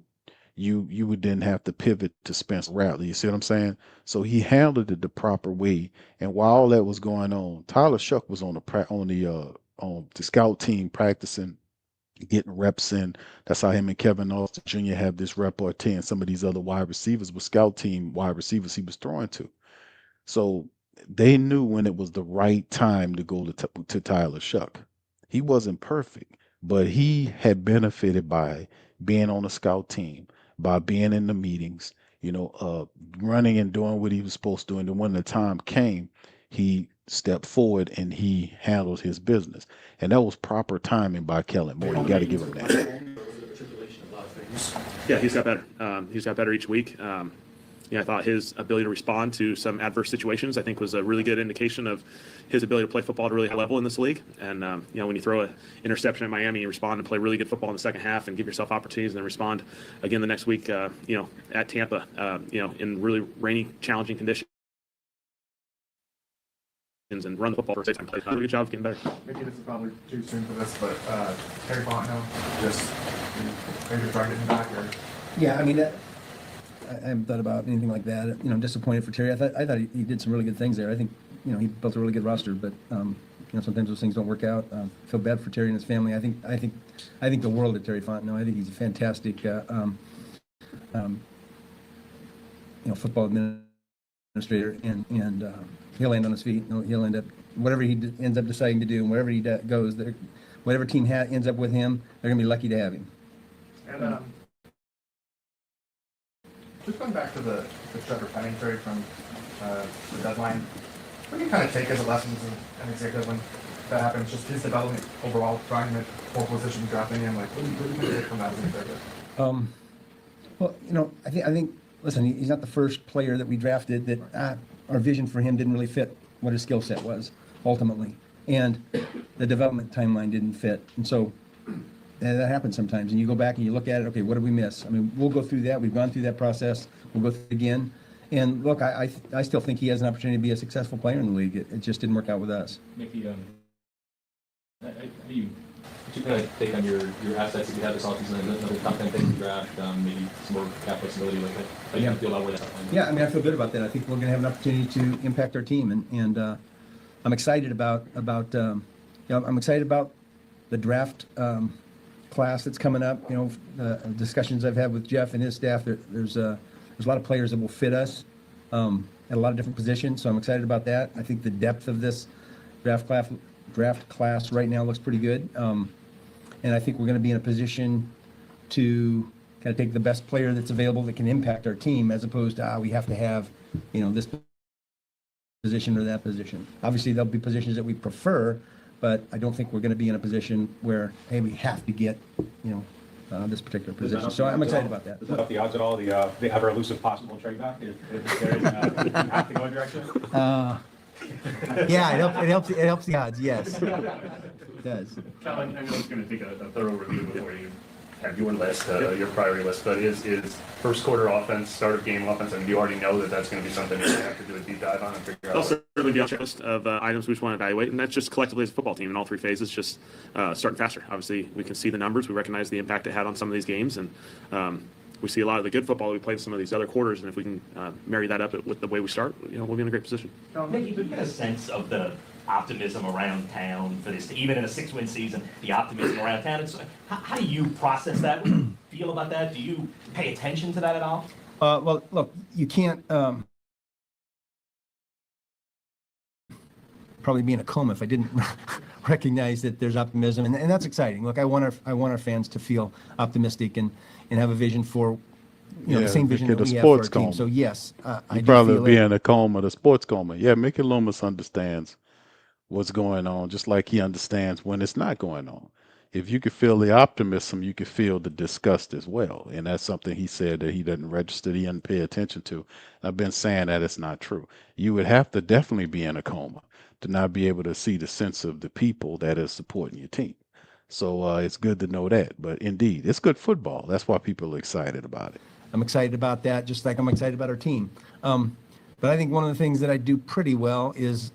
you would then have to pivot to Spencer Rattler. You see what I'm saying? So he handled it the proper way. And while all that was going on, Tyler Shuck was on the scout team practicing, getting reps in. That's how him and Kevin Austin Jr. have this repartee, and some of these other wide receivers were scout team wide receivers he was throwing to. So they knew when it was the right time to go to Tyler Shuck. He wasn't perfect, but he had benefited by being on a scout team, by being in the meetings, running and doing what he was supposed to do. And then when the time came, he stepped forward and he handled his business. And that was proper timing by Kellen Moore. You got to give him that. Yeah, he's got better. He's got better each week. I thought his ability to respond to some adverse situations, I think, was a really good indication of his ability to play football at a really high level in this league. And, when you throw an interception at Miami, you respond and play really good football in the second half and give yourself opportunities and then respond again the next week, at Tampa, in really rainy, challenging conditions. and run the football for 6 times. Did a good job of getting better. Maybe this is probably too soon for this, but Terry Fontenot, just maybe try getting back or. Yeah, I mean, I haven't thought about anything like that. You know, I'm disappointed for Terry. I thought he did some really good things there. I think, you know, he built a really good roster, but you know, sometimes those things don't work out. Feel bad for Terry and his family. I think the world of Terry Fontenot. I think he's a fantastic, you know, football administrator, and he'll land on his feet. He'll end up whatever he ends up deciding to do, and wherever he goes, whatever team ends up with him, they're gonna be lucky to have him. And just going back to the Trevor Penning trade from the deadline, what do you kind of take as a lesson and example when that happens? Just his development overall, trying him at pole position, drafting him. Like, what do you kind of take from that as an example? Well, you know, I think. Listen, he's not the first player that we drafted that our vision for him didn't really fit what his skill set was ultimately, and the development timeline didn't fit, and so that happens sometimes. And you go back and you look at it. Okay, what did we miss? I mean, we'll go through that. We've gone through that process. We'll go through it again. And look, I still think he has an opportunity to be a successful player in the league. It just didn't work out with us. Mickey, could you kind of take on your assets that you have this offseason, another top 10 pick in the draft, maybe some more cap flexibility like that? How do you feel about where that's going? Yeah, I mean, I feel good about that. I think we're going to have an opportunity to impact our team, and I'm excited about you know, I'm excited about the draft class that's coming up. You know, the discussions I've had with Jeff and his staff. There's a lot of players that will fit us at a lot of different positions, so I'm excited about that. I think the depth of this draft class right now looks pretty good. And I think we're going to be in a position to kind of take the best player that's available that can impact our team, as opposed to, we have to have, you know, this position or that position. Obviously, there'll be positions that we prefer, but I don't think we're going to be in a position where, hey, we have to get, you know, this particular position. So I'm excited about that. Does that up the odds at all, the ever elusive possible trade back? If there is, you have to go in direction? Yeah, it helps the odds, yes. It does. Kellen, I know it's going to take a thorough review before you have your list, your priority list, but is first quarter offense, start of game offense, and you already know that that's going to be something you're going to have to do a deep dive on and figure out. I'll certainly be on the list of items we just want to evaluate, and that's just collectively as a football team in all three phases, just starting faster. Obviously, we can see the numbers. We recognize the impact it had on some of these games, and we see a lot of the good football we played in some of these other quarters, and if we can marry that up with the way we start, you know, we'll be in a great position. Mickey, do you get a sense of the optimism around town for this, even in a 6-win season, the optimism around town? How do you process that? What do you feel about that? Do you pay attention to that at all? Well, look, you can't probably be in a coma if I didn't recognize that there's optimism, and that's exciting. Look, I want our fans to feel optimistic and have a vision for, you know, the same vision that we have for our team. So yes, I probably be in a coma, the sports coma. Yeah, Mickey Loomis understands what's going on, just like he understands when it's not going on. If you could feel the optimism, you could feel the disgust as well. And that's something he said that he doesn't register, he doesn't pay attention to. I've been saying that it's not true. You would have to definitely be in a coma to not be able to see the sense of the people that is supporting your team. So it's good to know that. But indeed, it's good football. That's why people are excited about it. I'm excited about that, just like I'm excited about our team. But I think one of the things that I do pretty well is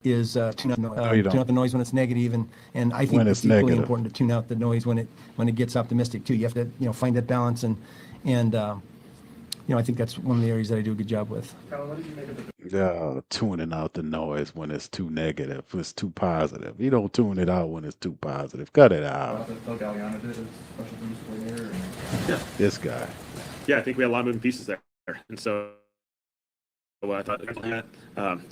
tune out the noise when it's negative, and I think it's equally important to tune out the noise when it gets optimistic too. You have to, you know, find that balance, and you know, I think that's one of the areas that I do a good job with. Tuning out the noise when it's too negative, when it's too positive. You don't tune it out when it's too positive. Cut it out. Yeah. This guy. Yeah, I think we had a lot of moving pieces there, and so I thought,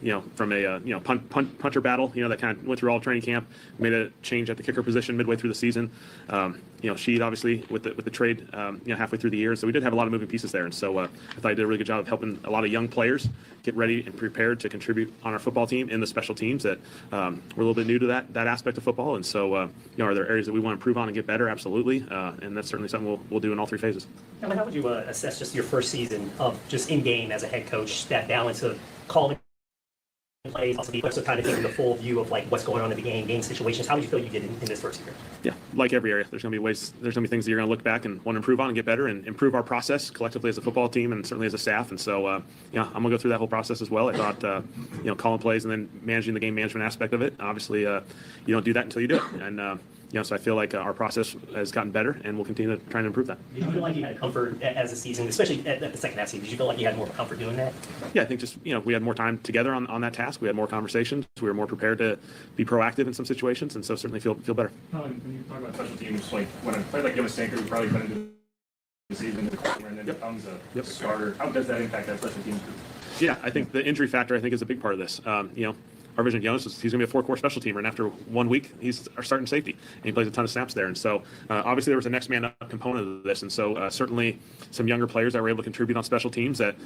you know, from a punter battle, you know, that kind of went through all training camp, made a change at the kicker position midway through the season. You know, Sheed obviously with the trade, you know, halfway through the year, so we did have a lot of moving pieces there, and so I thought I did a really good job of helping a lot of young players get ready and prepared to contribute on our football team in the special teams that we're a little bit new to that aspect of football, and so you know, are there areas that we want to improve on and get better? Absolutely, and that's certainly something we'll do in all three phases. Kellen, how would you assess just your first season of just in game as a head coach, that balance of calling plays, also kind of taking the full view of like what's going on in the game situations. How would you feel you did in this first year? Yeah, like every area, there's going to be ways, there's going to be things that you're going to look back and want to improve on and get better and improve our process collectively as a football team and certainly as a staff. And so, yeah, I'm going to go through that whole process as well. I thought, calling plays and then managing the game management aspect of it. Obviously, you don't do that until you do it. And, so I feel like our process has gotten better, and we'll continue to try and improve that. Did you feel like you had comfort as a season, especially at the second half season? Did you feel like you had more comfort doing that? Yeah, I think just, we had more time together on that task. We had more conversations. We were more prepared to be proactive in some situations, and so certainly feel better. When you talk about special teams, like when a player like Gillis Sanker, who probably been into the season and then becomes a starter, how does that impact that special teams group? Yeah, I think the injury factor, is a big part of this. Our vision of Jonas is he's going to be a 4-core special teamer, and after 1 week, he's our starting safety, and he plays a ton of snaps there. And so, obviously, there was a next man up component of this, and so certainly some younger players that were able to contribute on special teams that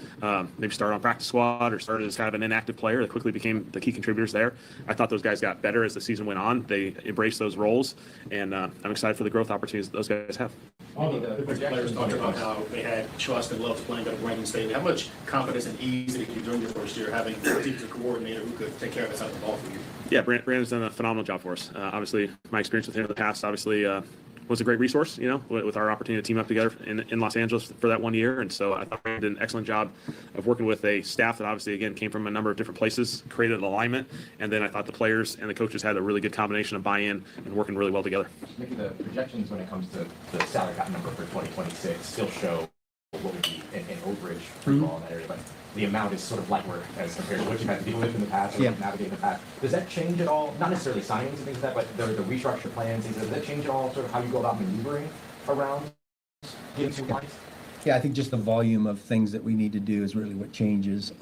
maybe started on practice squad or started as kind of an inactive player that quickly became the key contributors there. I thought those guys got better as the season went on. They embraced those roles, and I'm excited for the growth opportunities that those guys have. All the players talked about how they had trust and love playing under Brandon Staley. How much confidence and ease did it give you during your first year having a defensive coordinator who could take care of that side of the ball for you? Yeah, Brandon's done a phenomenal job for us. Obviously, my experience with him in the past, was a great resource, with our opportunity to team up together in Los Angeles for that 1 year. And so I thought Brandon did an excellent job of working with a staff that obviously, again, came from a number of different places, created an alignment. And then I thought the players and the coaches had a really good combination of buy-in and working really well together. Mickey, the projections when it comes to the salary cap number for 2026 still show what would be an overage for all in that area, but the amount is sort of lighter as compared to what you've had to deal with in the past or navigate in the past. Does that change at all? Not necessarily signings and things like that, but the restructure plans, does that change at all sort of how you go about maneuvering around getting to lines? Yeah, I think just the volume of things that we need to do is really what changes.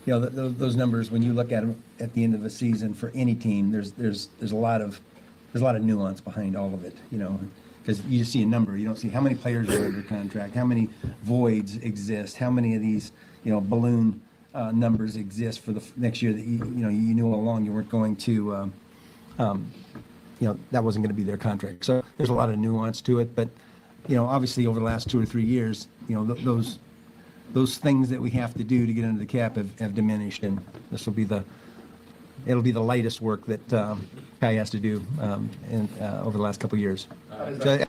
Those numbers, when you look at them at the end of the season for any team, there's a lot of nuance behind all of it, because you just see a number. You don't see how many players are under contract, how many voids exist, how many of these, balloon numbers exist for the next year that you knew all along you weren't going to, that wasn't going to be their contract. So there's a lot of nuance to it. But, obviously over the last 2 or 3 years, those things that we have to do to get under the cap have diminished, and this will be it'll be the lightest work that Kai has to do over the last couple of years. And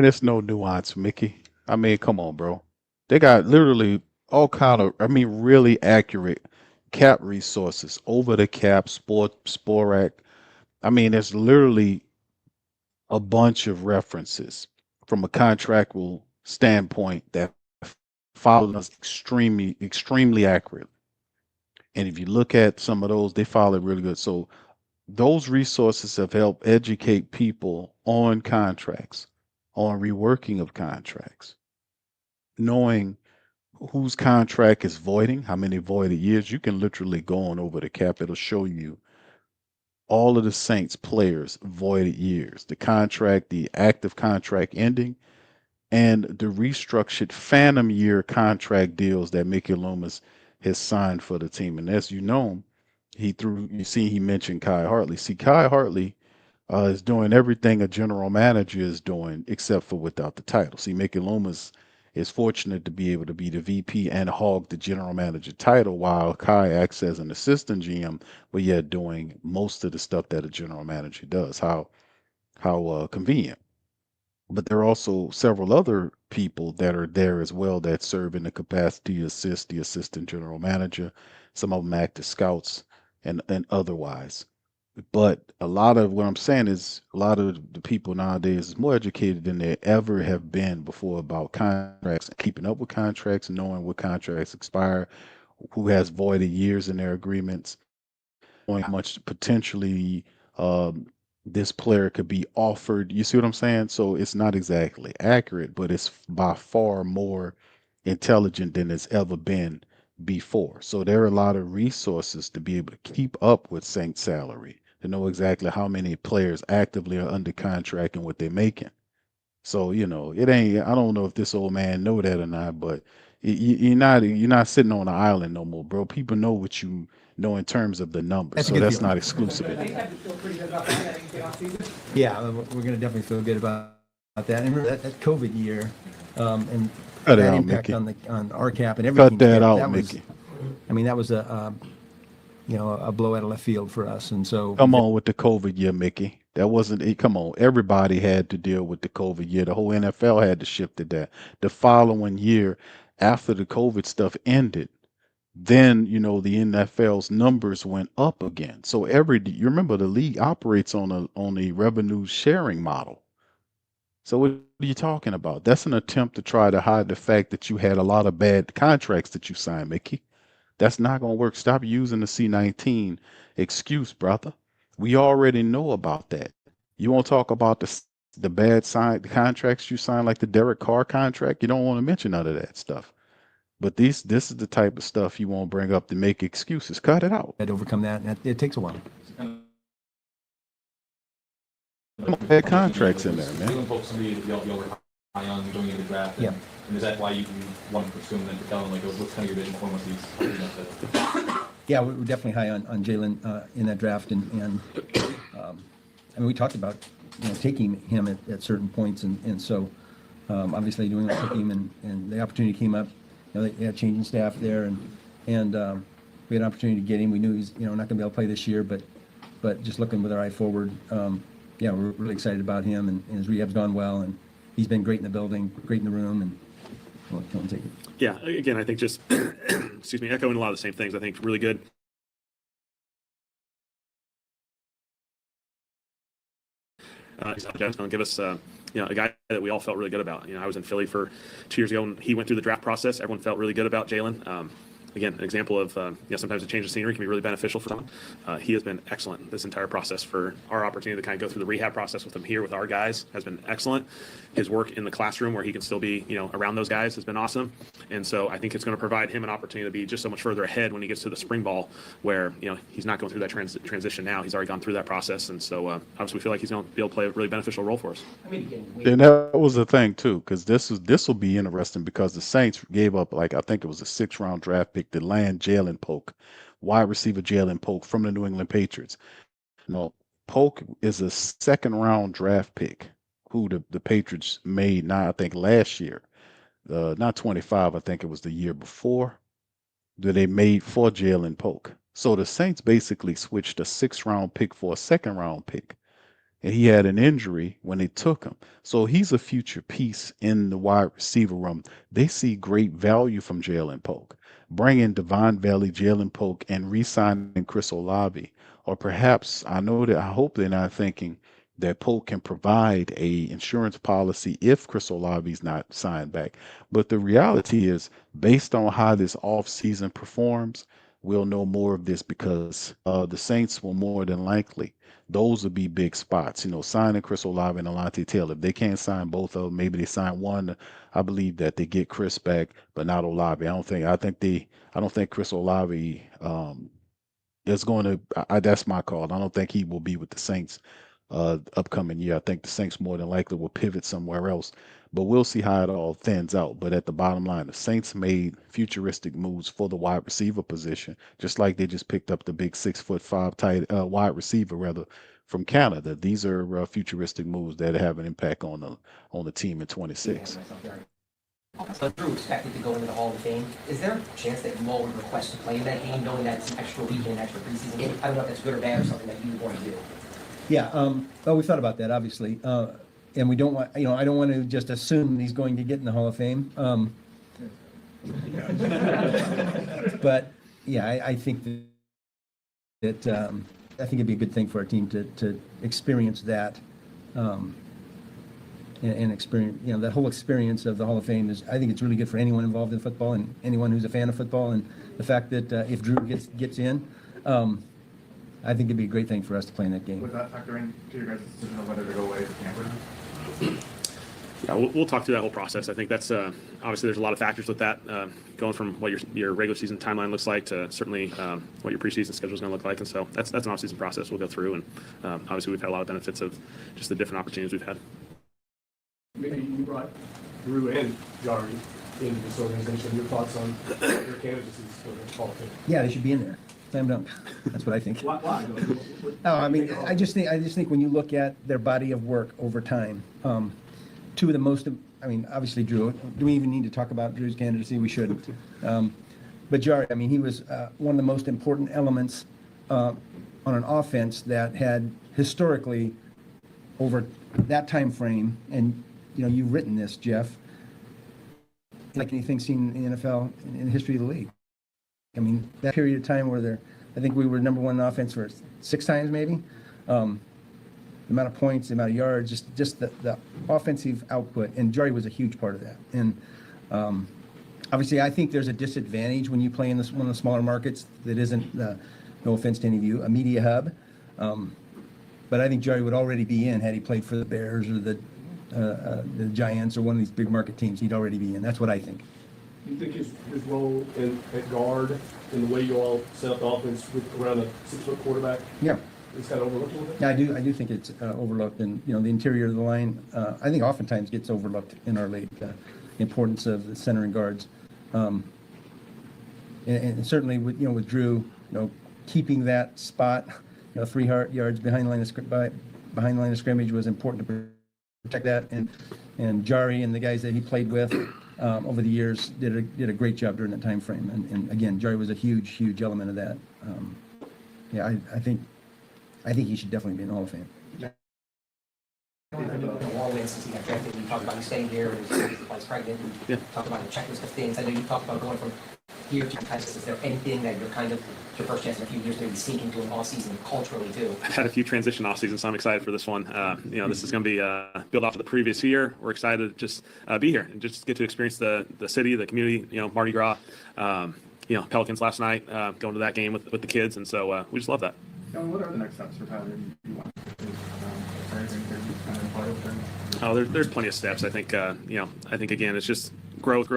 it's no nuance, Mickey. I mean, come on, bro. They got literally all kind of, really accurate cap resources, over the cap, Sporak. There's literally a bunch of references from a contractual standpoint that follow us extremely, extremely accurate. And if you look at some of those, they follow it really good. So those resources have helped educate people on contracts, on reworking of contracts, knowing whose contract is voiding, how many voided years. You can literally go on over the cap. It'll show you all of the Saints players' voided years, the contract, the active contract ending, and the restructured phantom year contract deals that Mickey Loomis has signed for the team. And as you know, he mentioned Kai Hartley. See, Kai Hartley is doing everything a general manager is doing, except for without the title. See, Mickey Loomis is fortunate to be able to be the VP and hog the general manager title, while Kai acts as an assistant GM, but yet doing most of the stuff that a general manager does. How convenient. But there are also several other people that are there as well that serve in the capacity to assist the assistant general manager. Some of them act as scouts and otherwise. But a lot of what I'm saying is a lot of the people nowadays is more educated than they ever have been before about contracts, keeping up with contracts, knowing what contracts expire, who has voided years in their agreements, knowing how much potentially this player could be offered. You see what I'm saying? So it's not exactly accurate, but it's by far more intelligent than it's ever been before. So there are a lot of resources to be able to keep up with Saints salary, to know exactly how many players actively are under contract and what they're making. So, it ain't, I don't know if this old man know that or not, but you're not sitting on an island no more, bro. People know what you know in terms of the numbers. So that's not exclusive. Yeah, we're going to definitely feel good about that. And remember that COVID year and Cut that it out, impact Mickey. on our cap and everything. Cut that out, Mickey. I mean, that was a blow out of left field for us. And so Come on with the COVID year, Mickey. That wasn't it. Come on. Everybody had to deal with the COVID year. The whole NFL had to shift to that. The following year, after the COVID stuff ended, then, the NFL's numbers went up again. So you remember the league operates on a revenue sharing model. So what are you talking about? That's an attempt to try to hide the fact that you had a lot of bad contracts that you signed, Mickey. That's not going to work. Stop using the C-19 excuse, brother. We already know about that. You want to talk about the bad contracts you signed, like the Derek Carr contract? You don't want to mention none of that stuff. But this is the type of stuff you won't bring up to make excuses. Cut it out. had to overcome that, and it takes a while. Bad contracts in there, man. Jalen Pope's somebody that y'all were high on going into the draft. Yeah. And is that why you wanted to pursue him and then for Kellen? Like, what's kind of your vision for him once he's Yeah, we're definitely high on Jalen in that draft, and we talked about taking him at certain points, and so obviously doing what took him, and the opportunity came up. They had changing staff there, and we had an opportunity to get him. We knew he's not going to be able to play this year, but just looking with our eye forward, we're really excited about him, and his rehab's gone well, and he's been great in the building, great in the room, and I'll let Kellen take it. Yeah, again, I think just, echoing a lot of the same things. I think really good. He's going to give us, a guy that we all felt really good about. I was in Philly for 2 years ago, and he went through the draft process. Everyone felt really good about Jalen. Again, an example of, sometimes a change of scenery can be really beneficial for someone. He has been excellent this entire process. For our opportunity to kind of go through the rehab process with him here with our guys has been excellent. His work in the classroom where he can still be, around those guys has been awesome. And so I think it's going to provide him an opportunity to be just so much further ahead when he gets to the spring ball where, he's not going through that transition now. He's already gone through that process. And so obviously we feel like he's going to be able to play a really beneficial role for us. And that was the thing too, because this will be interesting because the Saints gave up, I think it was a 6th-round draft pick to land Jalen Polk, wide receiver Jalen Polk from the New England Patriots. Polk is a 2nd-round draft pick who the Patriots made now, I think last year, not 25, I think it was the year before, that they made for Jalen Polk. So the Saints basically switched a 6th-round pick for a 2nd-round pick. And he had an injury when they took him. So he's a future piece in the wide receiver room. They see great value from Jalen Polk. Bring in Devon Valley, Jalen Polk, and re-signing Chris Olave. Or perhaps, I hope they're not thinking that Polk can provide a insurance policy if Chris Olave's not signed back. But the reality is, based on how this offseason performs, we'll know more of this because the Saints will more than likely. Those would be big spots, signing Chris Olave and Alontae Taylor. If they can't sign both of them, maybe they sign one. I believe that they get Chris back, but not Olave. I don't think Chris Olave is going to. That's my call. I don't think he will be with the Saints upcoming year. I think the Saints more than likely will pivot somewhere else. But we'll see how it all thins out. But at the bottom line, the Saints made futuristic moves for the wide receiver position, just like they just picked up the big 6'5" wide receiver from Canada. These are futuristic moves that have an impact on the team in 26. So Drew expected to go into the Hall of Fame. Is there a chance that Moore would request to play in that game, knowing that it's an extra week and an extra preseason game? I don't know if that's good or bad or something that you would want to do. Yeah, well, we thought about that, obviously. And we don't want, I don't want to just assume he's going to get in the Hall of Fame. But yeah, I think that I think it'd be a good thing for our team to experience that, and experience, that whole experience of the Hall of Fame is. I think it's really good for anyone involved in football and anyone who's a fan of football. And the fact that if Drew gets in, I think it'd be a great thing for us to play in that game. Would that factor into your guys' decision on whether to go away to camp or not? Yeah, we'll talk through that whole process. I think that's obviously there's a lot of factors with that, going from what your regular season timeline looks like to certainly what your preseason schedule is going to look like. And so that's an off-season process we'll go through. And obviously we've had a lot of benefits of just the different opportunities we've had. Maybe you brought Drew and Jari into this organization. Your thoughts on your candidacies for the Hall of Fame? Yeah, they should be in there. Slam dunk. That's what I think. Why? No, I mean, I just think when you look at their body of work over time, two of the most, obviously Drew. Do we even need to talk about Drew's candidacy? We shouldn't. But Jari, I mean, he was one of the most important elements on an offense that had historically, over that time frame, and you've written this, Jeff, like anything seen in the NFL in the history of the league. I mean, that period of time where I think we were number one in offense for 6 times maybe. The amount of points, the amount of yards, just the offensive output, and Jari was a huge part of that. And obviously, I think there's a disadvantage when you play in one of the smaller markets that isn't, no offense to any of you, a media hub. But I think Jari would already be in had he played for the Bears or the Giants or one of these big market teams. He'd already be in. That's what I think. Do you think his role at guard and the way you all set up the offense around a 6-foot quarterback? Yeah. Is kind of overlooked a little bit? Yeah, I do think it's overlooked, and the interior of the line, I think oftentimes gets overlooked in our league. The importance of the center and guards, and certainly with Drew, keeping that spot, 3 yards behind the line of scrimmage was important to protect that, and Jari and the guys that he played with over the years did a great job during that time frame, and again, Jari was a huge element of that. I think he should definitely be in the Hall of Fame. All in since he got drafted, you talked about you staying here, and his wife's pregnant, and talked about a checklist of things. I know you talked about going from here to Texas. Is there anything that you're kind of, your first chance in a few years, maybe sneak into an off-season culturally too? I've had a few transition off seasons, so I'm excited for this one. This is going to be built off of the previous year. We're excited to just be here and just get to experience the city, the community, Mardi Gras, Pelicans last night, going to that game with the kids, and so we just love that. What are the next steps for Tyler? You want to there's plenty of steps. I think again, it's just growth.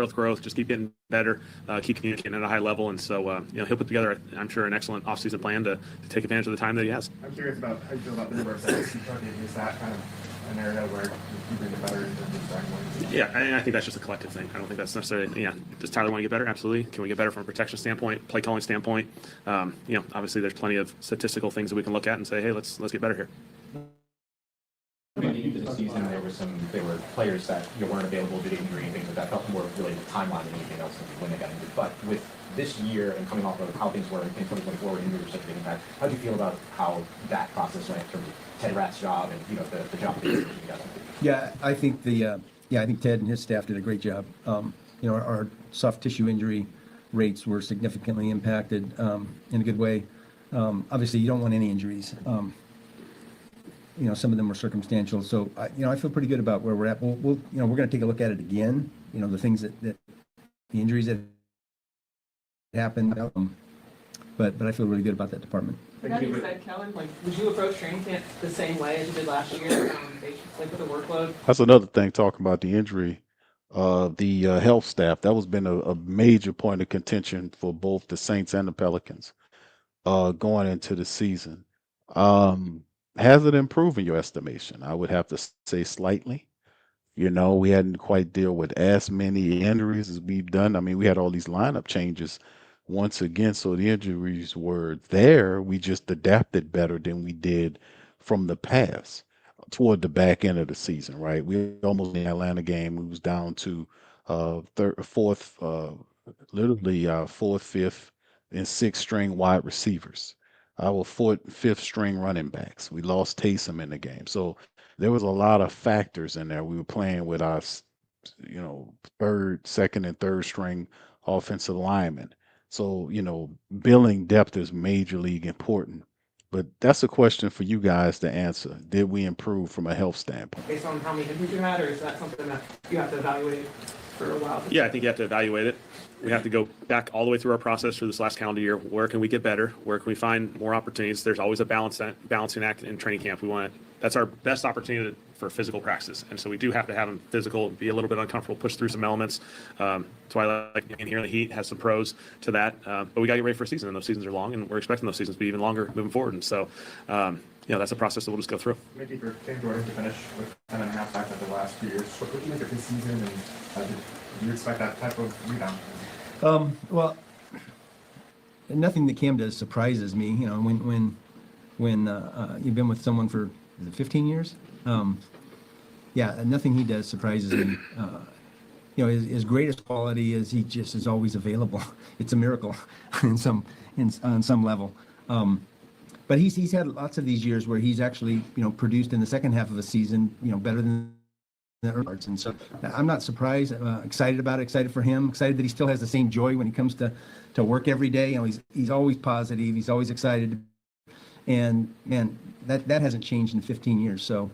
Just keep getting better, keep communicating at a high level, and so he'll put together, I'm sure, an excellent off-season plan to take advantage of the time that he has. I'm curious about how you feel about the number of sets. Is that kind of an area where you can get better in terms of starting points? Yeah, I think that's just a collective thing. I don't think that's necessarily, does Tyler want to get better? Absolutely. Can we get better from a protection standpoint, play calling standpoint? Obviously there's plenty of statistical things that we can look at and say, hey, let's get better here. Into the season, there were players that weren't available due to injury and things like that. Felt more related to timeline than anything else when they got injured. But with this year and coming off of how things were in 2024, where injuries were such a big impact, how do you feel about how that process went in terms of Ted Rath's job and the job that you guys did? Yeah, I think I think Ted and his staff did a great job. Our soft tissue injury rates were significantly impacted in a good way. Obviously, you don't want any injuries. Some of them were circumstantial. So, I feel pretty good about where we're at. We're going to take a look at it again. The things that the injuries that happened. But I feel really good about that department. That being said, Kellen, would you approach training camp the same way as you did last year, with the workload? That's another thing, talking about the injury. The health staff, that was been a major point of contention for both the Saints and the Pelicans going into the season. Has it improved in your estimation? I would have to say slightly. We hadn't quite dealt with as many injuries as we've done. I mean, we had all these lineup changes once again, so the injuries were there. We just adapted better than we did from the past toward the back end of the season, right? We almost in the Atlanta game, we was down to fourth, fifth, and sixth string wide receivers. Our fifth string running backs. We lost Taysom in the game. So there was a lot of factors in there. We were playing with our, second and third string offensive linemen. So, building depth is major league important. But that's a question for you guys to answer. Did we improve from a health standpoint? Based on how many injuries you had, or is that something that you have to evaluate for a while? Yeah, I think you have to evaluate it. We have to go back all the way through our process for this last calendar year. Where can we get better? Where can we find more opportunities? There's always a balancing act in training camp. That's our best opportunity for physical practice. And so we do have to have them physical, be a little bit uncomfortable, push through some elements. That's why I like being here in the heat, has some pros to that. But we got to get ready for a season, and those seasons are long, and we're expecting those seasons to be even longer moving forward. And so, that's a process that we'll just go through. Mickey, for Cam Jordan to finish with 10.5 sacks after the last few years, what do you think of his season, and do you expect that type of rebound? Well, nothing that Cam does surprises me. When you've been with someone for 15 years, nothing he does surprises me. his greatest quality is he just is always available. It's a miracle on some level. But he's had lots of these years where he's actually, produced in the second half of a season, better than the early parts. And so I'm not surprised, excited about it, excited for him, excited that he still has the same joy when he comes to work every day. He's always positive. He's always excited. And man, that hasn't changed in 15 years. So,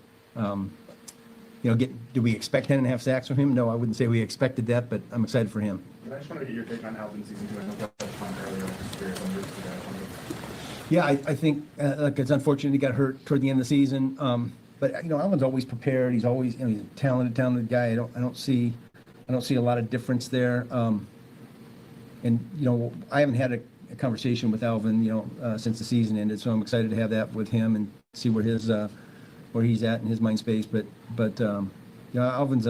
do we expect 10.5 sacks from him? No, I wouldn't say we expected that, but I'm excited for him. I just want to get your take on Alvin season 2. I know that was fun earlier. Just curious on your take. Yeah, I think it's unfortunate he got hurt toward the end of the season. But Alvin's always prepared. He's always he's a talented guy. I don't see a lot of difference there. And I haven't had a conversation with Alvin since the season ended, so I'm excited to have that with him and see where where he's at in his mind space. But Alvin's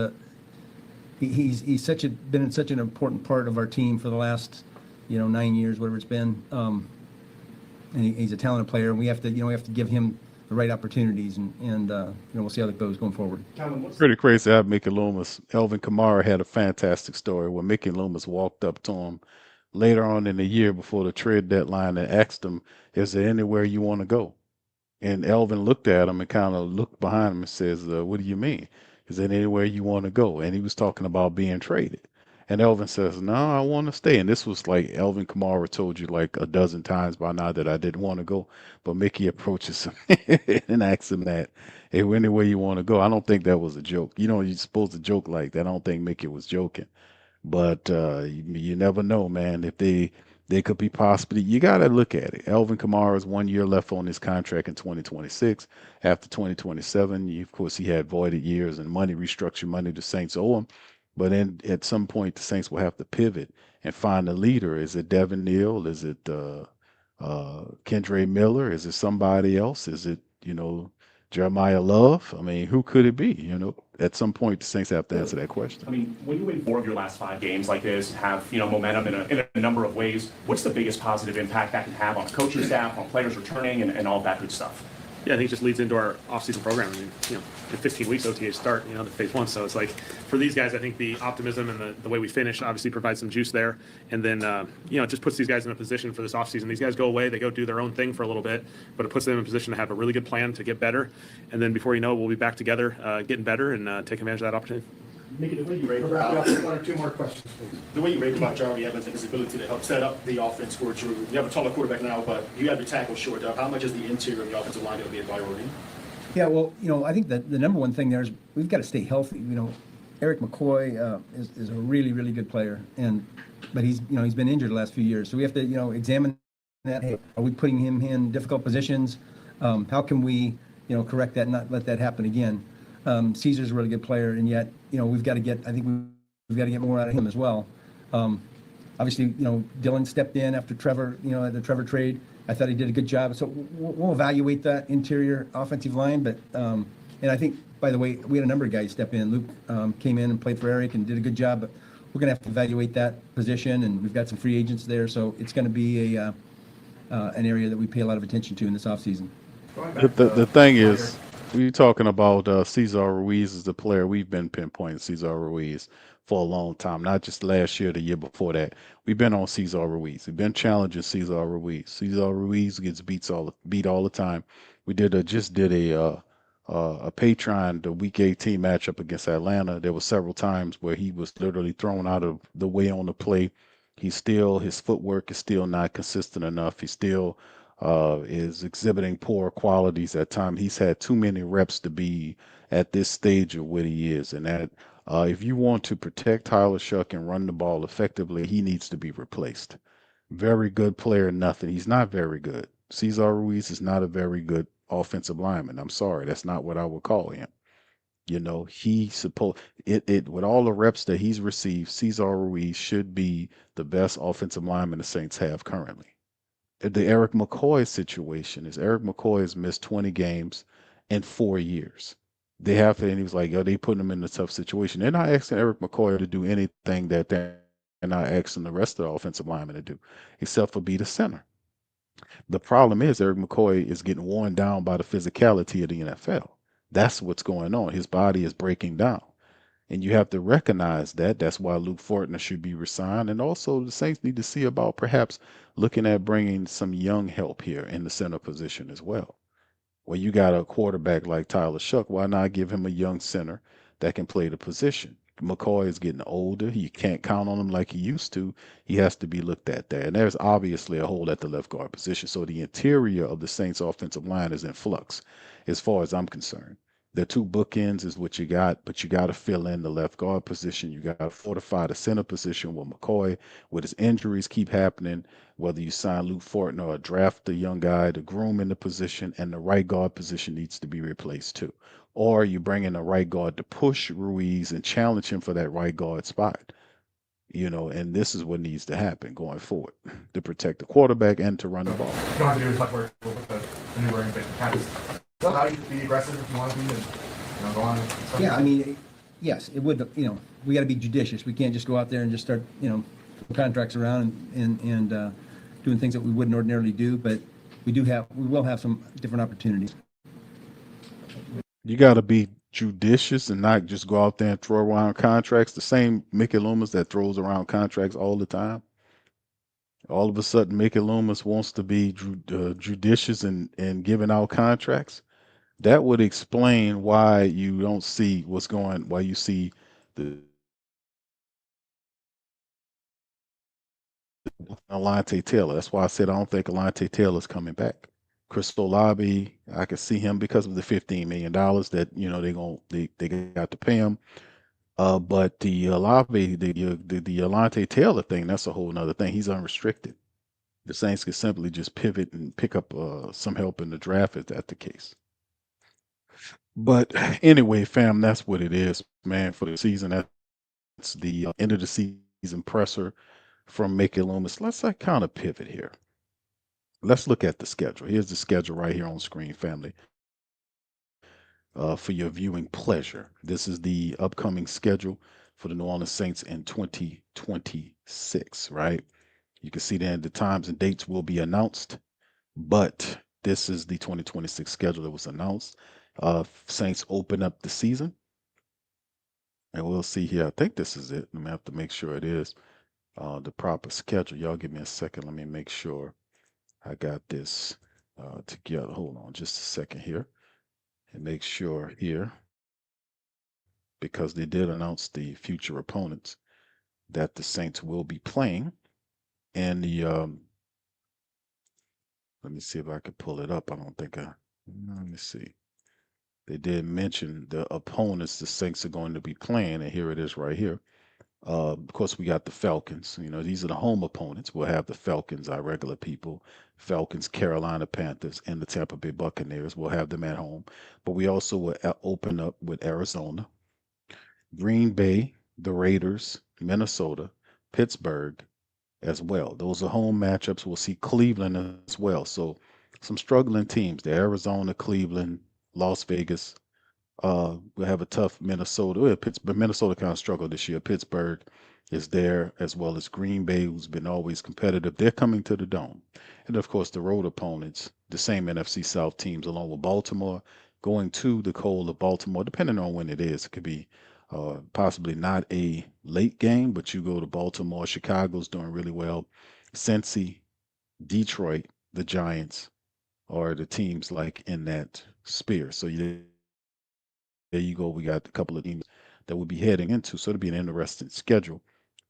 he's been such an important part of our team for the last 9 years, whatever it's been. And he's a talented player, and we have to give him the right opportunities, and we'll see how that goes going forward. Pretty crazy to have Mickey Loomis. Elvin Kamara had a fantastic story where Mickey Loomis walked up to him later on in the year before the trade deadline and asked him, "Is there anywhere you want to go?" And Elvin looked at him and kind of looked behind him and says, "What do you mean? Is there anywhere you want to go?" And he was talking about being traded. And Elvin says, "No, I want to stay." And this was like Elvin Kamara told you like a dozen times by now that I didn't want to go. But Mickey approaches him and asks him that, "Hey, anywhere you want to go?" I don't think that was a joke. You're supposed to joke like that. I don't think Mickey was joking. But you never know, man. If they could be possibly, you got to look at it. Elvin Kamara has 1 year left on his contract in 2026. After 2027, of course, he had voided years and restructured money the Saints owe him. But then at some point, the Saints will have to pivot and find a leader. Is it Devin Neal? Is it Kendre Miller? Is it somebody else? Is it, Jeremiah Love? I mean, who could it be? At some point, the Saints have to answer that question. I mean, when you win 4 of your last 5 games like this and have, momentum in a number of ways, what's the biggest positive impact that can have on the coaching staff, on players returning, and all that good stuff? Yeah, I think it just leads into our offseason program. I mean, in 15 weeks, OTAs start, the phase 1. So it's like, for these guys, I think the optimism and the way we finish obviously provides some juice there. And then, it just puts these guys in a position for this offseason. These guys go away, they go do their own thing for a little bit, but it puts them in a position to have a really good plan to get better. And then before you know it, we'll be back together, getting better and taking advantage of that opportunity. Mickey, the way you rate Wrap it up about with 1 or 2 more questions, please. the way you rate about Jarvis Evans and his ability to help set up the offense for Drew. You have a taller quarterback now, but you have your tackle short up. How much is the interior of the offensive line going to be a priority? Yeah, well, I think that the number one thing there is we've got to stay healthy. Eric McCoy is a really, really good player, but he's been injured the last few years, so we have to examine that. Hey, are we putting him in difficult positions? How can we correct that and not let that happen again? Caesar's a really good player, and yet we've got to get more out of him as well. Obviously, Dylan stepped in after Trevor, the Trevor trade. I thought he did a good job. So we'll evaluate that interior offensive line. But and I think, by the way, we had a number of guys step in. Luke came in and played for Eric and did a good job. But we're going to have to evaluate that position, and we've got some free agents there. So it's going to be an area that we pay a lot of attention to in this offseason. The thing is, we're talking about Cesar Ruiz is the player we've been pinpointing Cesar Ruiz for a long time, not just last year, the year before that. We've been on Cesar Ruiz. We've been challenging Cesar Ruiz. Cesar Ruiz gets beat all the time. We just did a Patreon, the Week 18 matchup against Atlanta. There were several times where he was literally thrown out of the way on the play. His footwork is still not consistent enough. He still is exhibiting poor qualities at times. He's had too many reps to be at this stage of what he is. And that if you want to protect Tyler Shuck and run the ball effectively, he needs to be replaced. Very good player, nothing. He's not very good. Cesar Ruiz is not a very good offensive lineman. I'm sorry. That's not what I would call him. With all the reps that he's received, Cesar Ruiz should be the best offensive lineman the Saints have currently. The Eric McCoy situation is Eric McCoy has missed 20 games in 4 years. They have to, and he was like, they putting him in a tough situation. They're not asking Eric McCoy to do anything that they're not asking the rest of the offensive linemen to do, except for be the center. The problem is Eric McCoy is getting worn down by the physicality of the NFL. That's what's going on. His body is breaking down. And you have to recognize that. That's why Luke Fortner should be resigned. And also, the Saints need to see about perhaps looking at bringing some young help here in the center position as well. When you got a quarterback like Tyler Shuck, why not give him a young center that can play the position? McCoy is getting older. You can't count on him like he used to. He has to be looked at there. And there's obviously a hole at the left guard position. So the interior of the Saints offensive line is in flux as far as I'm concerned. The two bookends is what you got, but you got to fill in the left guard position. You got to fortify the center position with McCoy. With his injuries keep happening, whether you sign Luke Fortner or draft the young guy to groom in the position, and the right guard position needs to be replaced too. Or you bring in a right guard to push Ruiz and challenge him for that right guard spot. And this is what needs to happen going forward to protect the quarterback and to run the ball. You don't have to do as much work with the new running back. Kind of allow you to be aggressive if you want to be, and go on. And stuff. Yeah, I mean, yes, it would. We got to be judicious. We can't just go out there and just start, contracts around and doing things that we wouldn't ordinarily do. But we will have some different opportunities. You got to be judicious and not just go out there and throw around contracts. The same Mickey Loomis that throws around contracts all the time. All of a sudden, Mickey Loomis wants to be judicious in giving out contracts. That would explain why you don't see why you see the Alante Taylor. That's why I said I don't think Alante Taylor's coming back. Chris Olave, I can see him because of the $15 million that they got to pay him. But the Olave, the Alante Taylor thing, that's a whole nother thing. He's unrestricted. The Saints could simply just pivot and pick up some help in the draft if that's the case. But anyway, fam, that's what it is, man, for the season. That's the end of the season presser from Mickey Loomis. Let's kind of pivot here. Let's look at the schedule. Here's the schedule right here on screen, family. For your viewing pleasure. This is the upcoming schedule for the New Orleans Saints in 2026, right? You can see then the times and dates will be announced, but this is the 2026 schedule that was announced. Saints open up the season, and we'll see here. I think this is it. I'm gonna have to make sure it is the proper schedule. Y'all give me a second. Let me make sure I got this together. Hold on just a second here. And make sure here, because they did announce the future opponents that the Saints will be playing. And let me see if I can pull it up. Let me see. They did mention the opponents the Saints are going to be playing, and here it is right here. Of course, we got the Falcons. These are the home opponents. We'll have the Falcons, our regular people, Falcons, Carolina Panthers, and the Tampa Bay Buccaneers. We'll have them at home. But we also will open up with Arizona, Green Bay, the Raiders, Minnesota, Pittsburgh as well. Those are home matchups. We'll see Cleveland as well. So some struggling teams, the Arizona, Cleveland, Las Vegas. We'll have a tough Minnesota. But Minnesota kind of struggled this year. Pittsburgh is there, as well as Green Bay, who's been always competitive. They're coming to the Dome. And of course, the road opponents, the same NFC South teams, along with Baltimore, going to the cold of Baltimore, depending on when it is. It could be possibly not a late game, but you go to Baltimore. Chicago's doing really well. Cincy, Detroit, the Giants are the teams like in that sphere. So there you go. We got a couple of teams that we'll be heading into. So it'll be an interesting schedule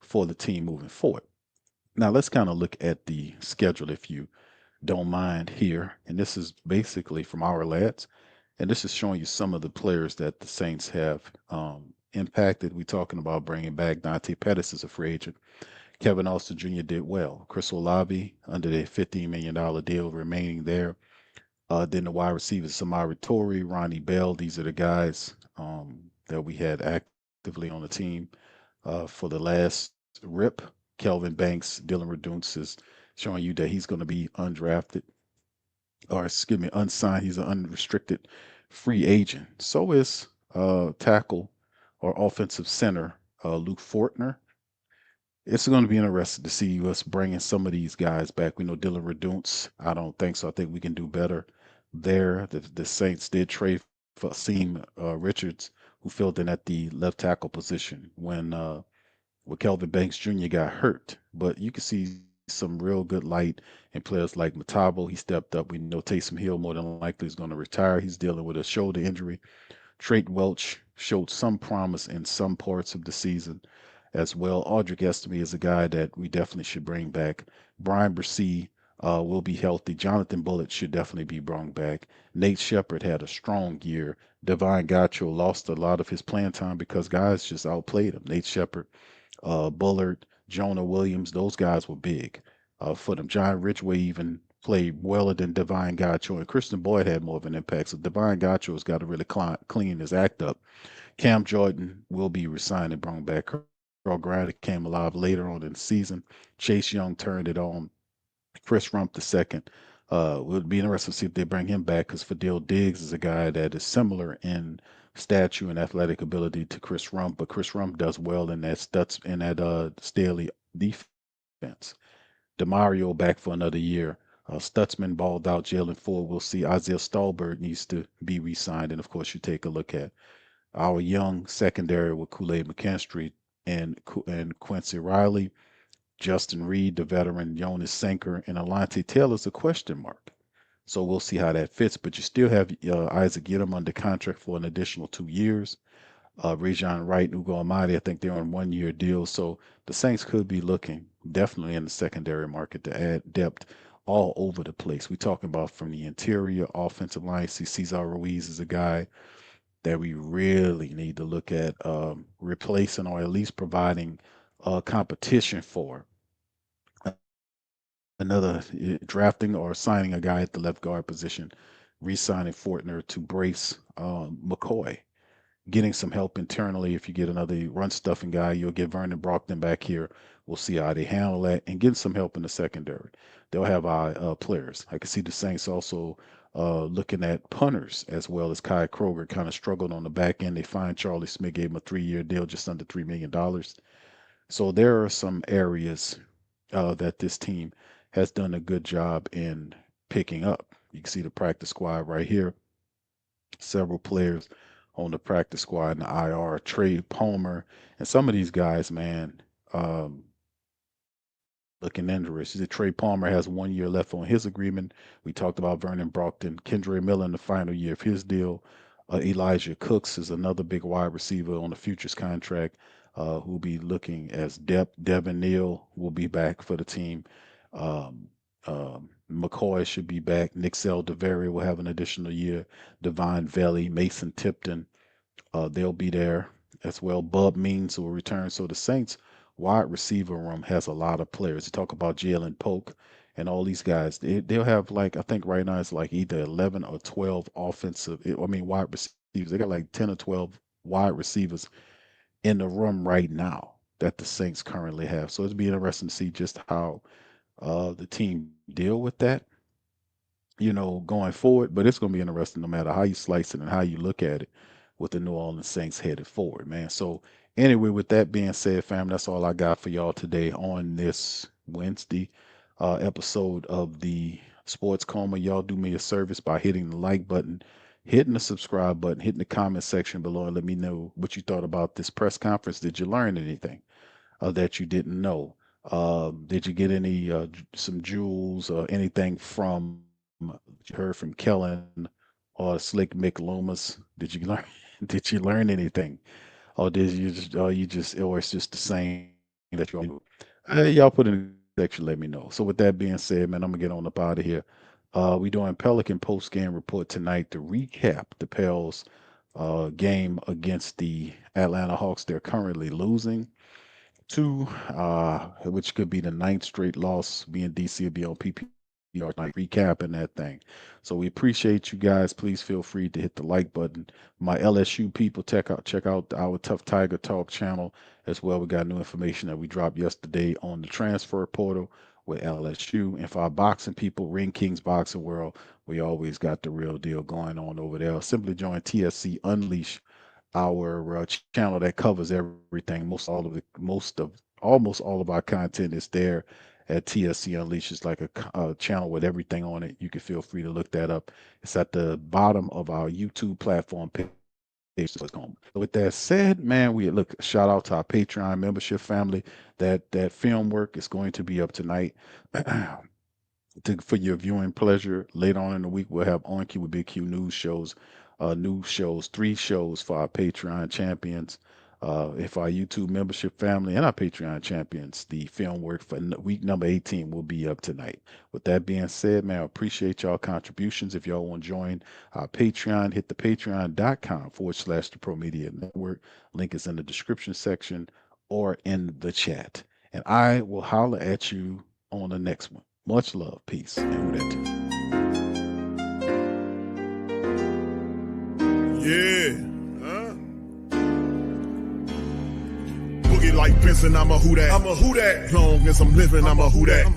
for the team moving forward. Now let's kind of look at the schedule, if you don't mind here. And this is basically from our lads. And this is showing you some of the players that the Saints have impacted. We're talking about bringing back Dante Pettis as a free agent. Kevin Austin Jr. did well. Chris Olave under the $15 million deal remaining there. Then the wide receivers, Samari Torrey, Ronnie Bell. These are the guys that we had actively on the team for the last rip. Kelvin Banks, Dylan Reduce is showing you that he's going to be undrafted, or excuse me, unsigned. He's an unrestricted free agent. So is tackle or offensive center Luke Fortner. It's going to be interesting to see us bringing some of these guys back. We know Dylan Reduce. I don't think so. I think we can do better there. The Saints did trade for Asim Richards, who filled in at the left tackle position when Kelvin Banks Jr. got hurt. But you can see some real good light in players like Matabo. He stepped up. We know Taysom Hill more than likely is going to retire. He's dealing with a shoulder injury. Trayton Welch showed some promise in some parts of the season as well. Audric Estime is a guy that we definitely should bring back. Brian Bresee will be healthy. Jonathan Bullitt should definitely be brought back. Nate Shepard had a strong year. Divine Gacho lost a lot of his playing time because guys just outplayed him. Nate Shepard, Bullard, Jonah Williams, those guys were big for them. John Ridgway even played well than Divine Gacho, and Christian Boyd had more of an impact. So Divine Gacho has got to really clean his act up. Cam Jordan will be resigned and brought back. Carl Graddick came alive later on in the season. Chase Young turned it on. Chris Rump II. Will be interesting to see if they bring him back because Fadil Diggs is a guy that is similar in stature and athletic ability to Chris Rump, but Chris Rump does well in that Staley defense. DeMario back for another year. Stutzman balled out. Jalen Ford. We'll see. Isaiah Stallberg needs to be re-signed, and of course, you take a look at our young secondary with Kool-Aid McKinstry and Quincy Riley. Justin Reed, the veteran, Jonas Sanker, and Alante Taylor's a question mark. So we'll see how that fits. But you still have Isaac Yiadom under contract for an additional 2 years. Rajon Wright and Ugo Amadi, I think they're on 1-year deals. So the Saints could be looking definitely in the secondary market to add depth all over the place. We're talking about from the interior offensive line. See, Cesar Ruiz is a guy that we really need to look at replacing or at least providing competition for. Another drafting or signing a guy at the left guard position, re-signing Fortner to brace McCoy, getting some help internally. If you get another run stuffing guy, you'll get Vernon Brockton back here. We'll see how they handle that and getting some help in the secondary. They'll have our players. I can see the Saints also looking at punters as well as Kai Kroger kind of struggled on the back end. They find Charlie Smith, gave him a 3-year deal, just under $3 million. So there are some areas that this team has done a good job in picking up. You can see the practice squad right here. Several players on the practice squad in the IR, Trey Palmer, and some of these guys, man, looking interesting. Trey Palmer has 1 year left on his agreement. We talked about Vernon Brockton, Kendre Miller in the final year of his deal. Elijah Cooks is another big wide receiver on the futures contract who'll be looking as depth. Devin Neal will be back for the team. McCoy should be back. Nick Saldiveri will have an additional year. Devon Valley, Mason Tipton, they'll be there as well. Bub Means will return. So the Saints wide receiver room has a lot of players. You talk about Jalen Polk and all these guys. They'll have like, I think right now it's like either 11 or 12 wide receivers. They got like 10 or 12 wide receivers in the room right now that the Saints currently have. So it'll be interesting to see just how the team deal with that, going forward. But it's going to be interesting no matter how you slice it and how you look at it with the New Orleans Saints headed forward, man. So anyway, with that being said, fam, that's all I got for y'all today on this Wednesday episode of the Sports Coma. Y'all do me a service by hitting the like button, hitting the subscribe button, hitting the comment section below, and let me know what you thought about this press conference. Did you learn anything that you didn't know? Did you get any some jewels or anything from what you heard from Kellen or Slick Mick Loomis? Did you learn? Did you learn anything, or did you just or it's just the same that you all? Y'all put in the section. Let me know. So with that being said, man, I'm gonna get on up out of here. We doing Pelican post game report tonight to recap the Pels game against the Atlanta Hawks. They're currently losing to, which could be the 9th straight loss. Me and DC will be on PPR night recapping that thing. So we appreciate you guys. Please feel free to hit the like button. My LSU people, check out our Tough Tiger Talk channel as well. We got new information that we dropped yesterday on the transfer portal with LSU. And for our boxing people, Ring Kings Boxing World, we always got the real deal going on over there. Simply join TSC Unleash, our channel that covers everything. Almost all of our content is there at TSC Unleashed. It's like a channel with everything on it. You can feel free to look that up. It's at the bottom of our YouTube platform With that said, man, we look, shout out to our Patreon membership family. That film work is going to be up tonight. For your viewing pleasure. Later on in the week, we'll have On Cue with Big Q news shows, 3 shows for our Patreon champions. If our YouTube membership family and our Patreon champions, the film work for week number 18 will be up tonight. With that being said, man, I appreciate y'all contributions. If y'all want to join our Patreon, hit the patreon.com/the Pro Media Network. Link is in the description section or in the chat. And I will holler at you on the next one. Much love, peace, and who that is. Yeah. Boogie like Vincent, I'm a who that. I'm a who that. Long as I'm living, I'm a who that.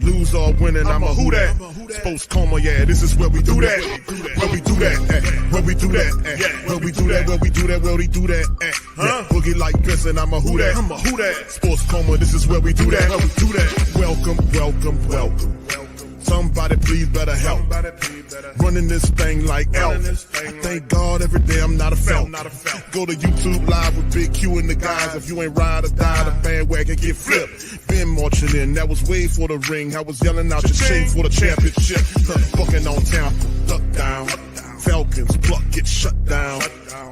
Lose or winning, I'm a who that. Sports Coma, yeah, this is where we do that. Where we do that, where we do that, where we do that, where we do that, where we do that, Boogie like Vincent, I'm a who that. I'm a who that. Sports Coma, this is where we do that. Where we do that. Welcome, welcome, welcome. Somebody please better help. Running this thing like Elf. Thank God every day I'm not a felt. Go to YouTube Live with Big Q and the guys. If you ain't ride or die, the bandwagon get flipped. Been marching in, that was way for the ring. I was yelling out your shame for the championship. Bucking on town, duck down. Falcons, pluck, get shut down.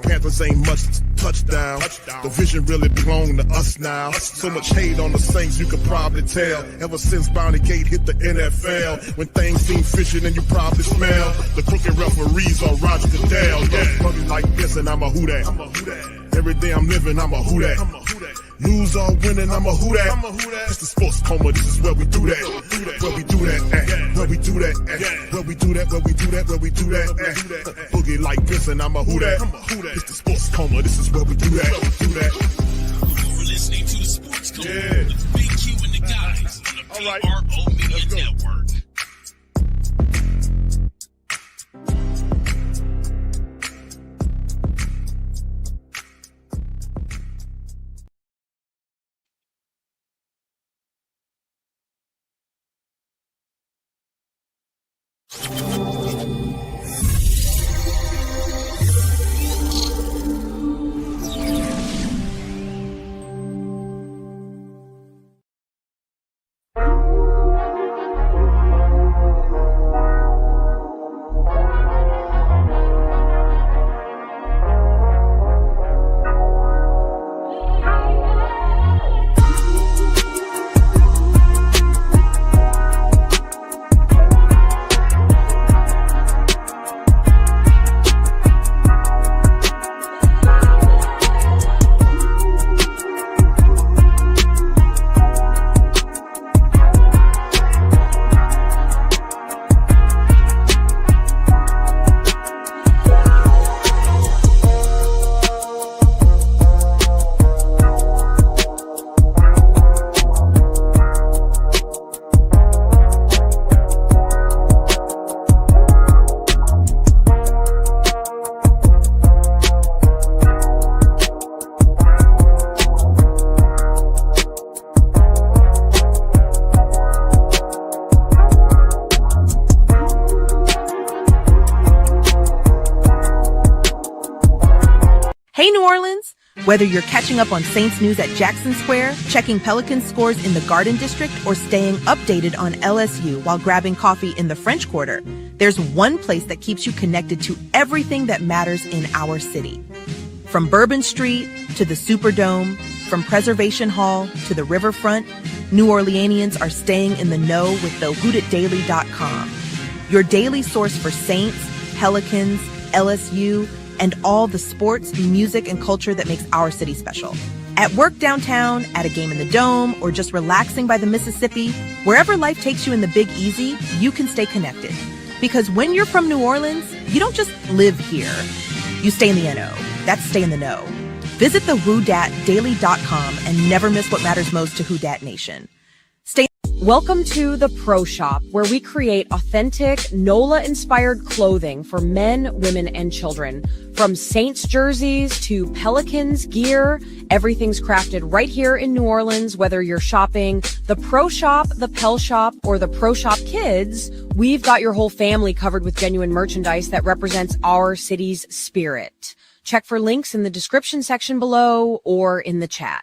Panthers ain't much touchdown. The vision really belong to us now. So much hate on the Saints, you could probably tell. Ever since Bounty Gate hit the NFL, when things seem fishy and you probably smell the crooked referees on Roger Goodell. Yeah, bugging like this and I'm a who that. Every day I'm living, I'm a who that. Lose or winning, I'm a who that. It's the Sports Coma, this is where we do that. Where we do that, where we do that, where we do that, where we do that, where we do that. Boogie like this and I'm a who that. It's the Sports Coma, this is where we do that. You're listening to the Sports Coma with Big Q and the guys on the PRO Media Network. Whether you're catching up on Saints news at Jackson Square, checking Pelicans scores in the Garden District, or staying updated on LSU while grabbing coffee in the French Quarter, there's one place that keeps you connected to everything that matters in our city. From Bourbon Street to the Superdome, from Preservation Hall to the Riverfront, New Orleanians are staying in the know with the WhoDatDaily.com. Your daily source for Saints, Pelicans, LSU, and all the sports, music, and culture that makes our city special. At work downtown, at a game in the Dome, or just relaxing by the Mississippi, wherever life takes you in the Big Easy, you can stay connected. Because when you're from New Orleans, you don't just live here. You stay in the NO. That's stay in the know. Visit the WhoDatDaily.com and never miss what matters most to Who Dat Nation. Welcome to the Pro Shop, where we create authentic NOLA-inspired clothing for men, women, and children. From Saints jerseys to Pelicans gear, everything's crafted right here in New Orleans. Whether you're shopping the Pro Shop, the Pel Shop, or the Pro Shop Kids, we've got your whole family covered with genuine merchandise that represents our city's spirit. Check for links in the description section below or in the chat.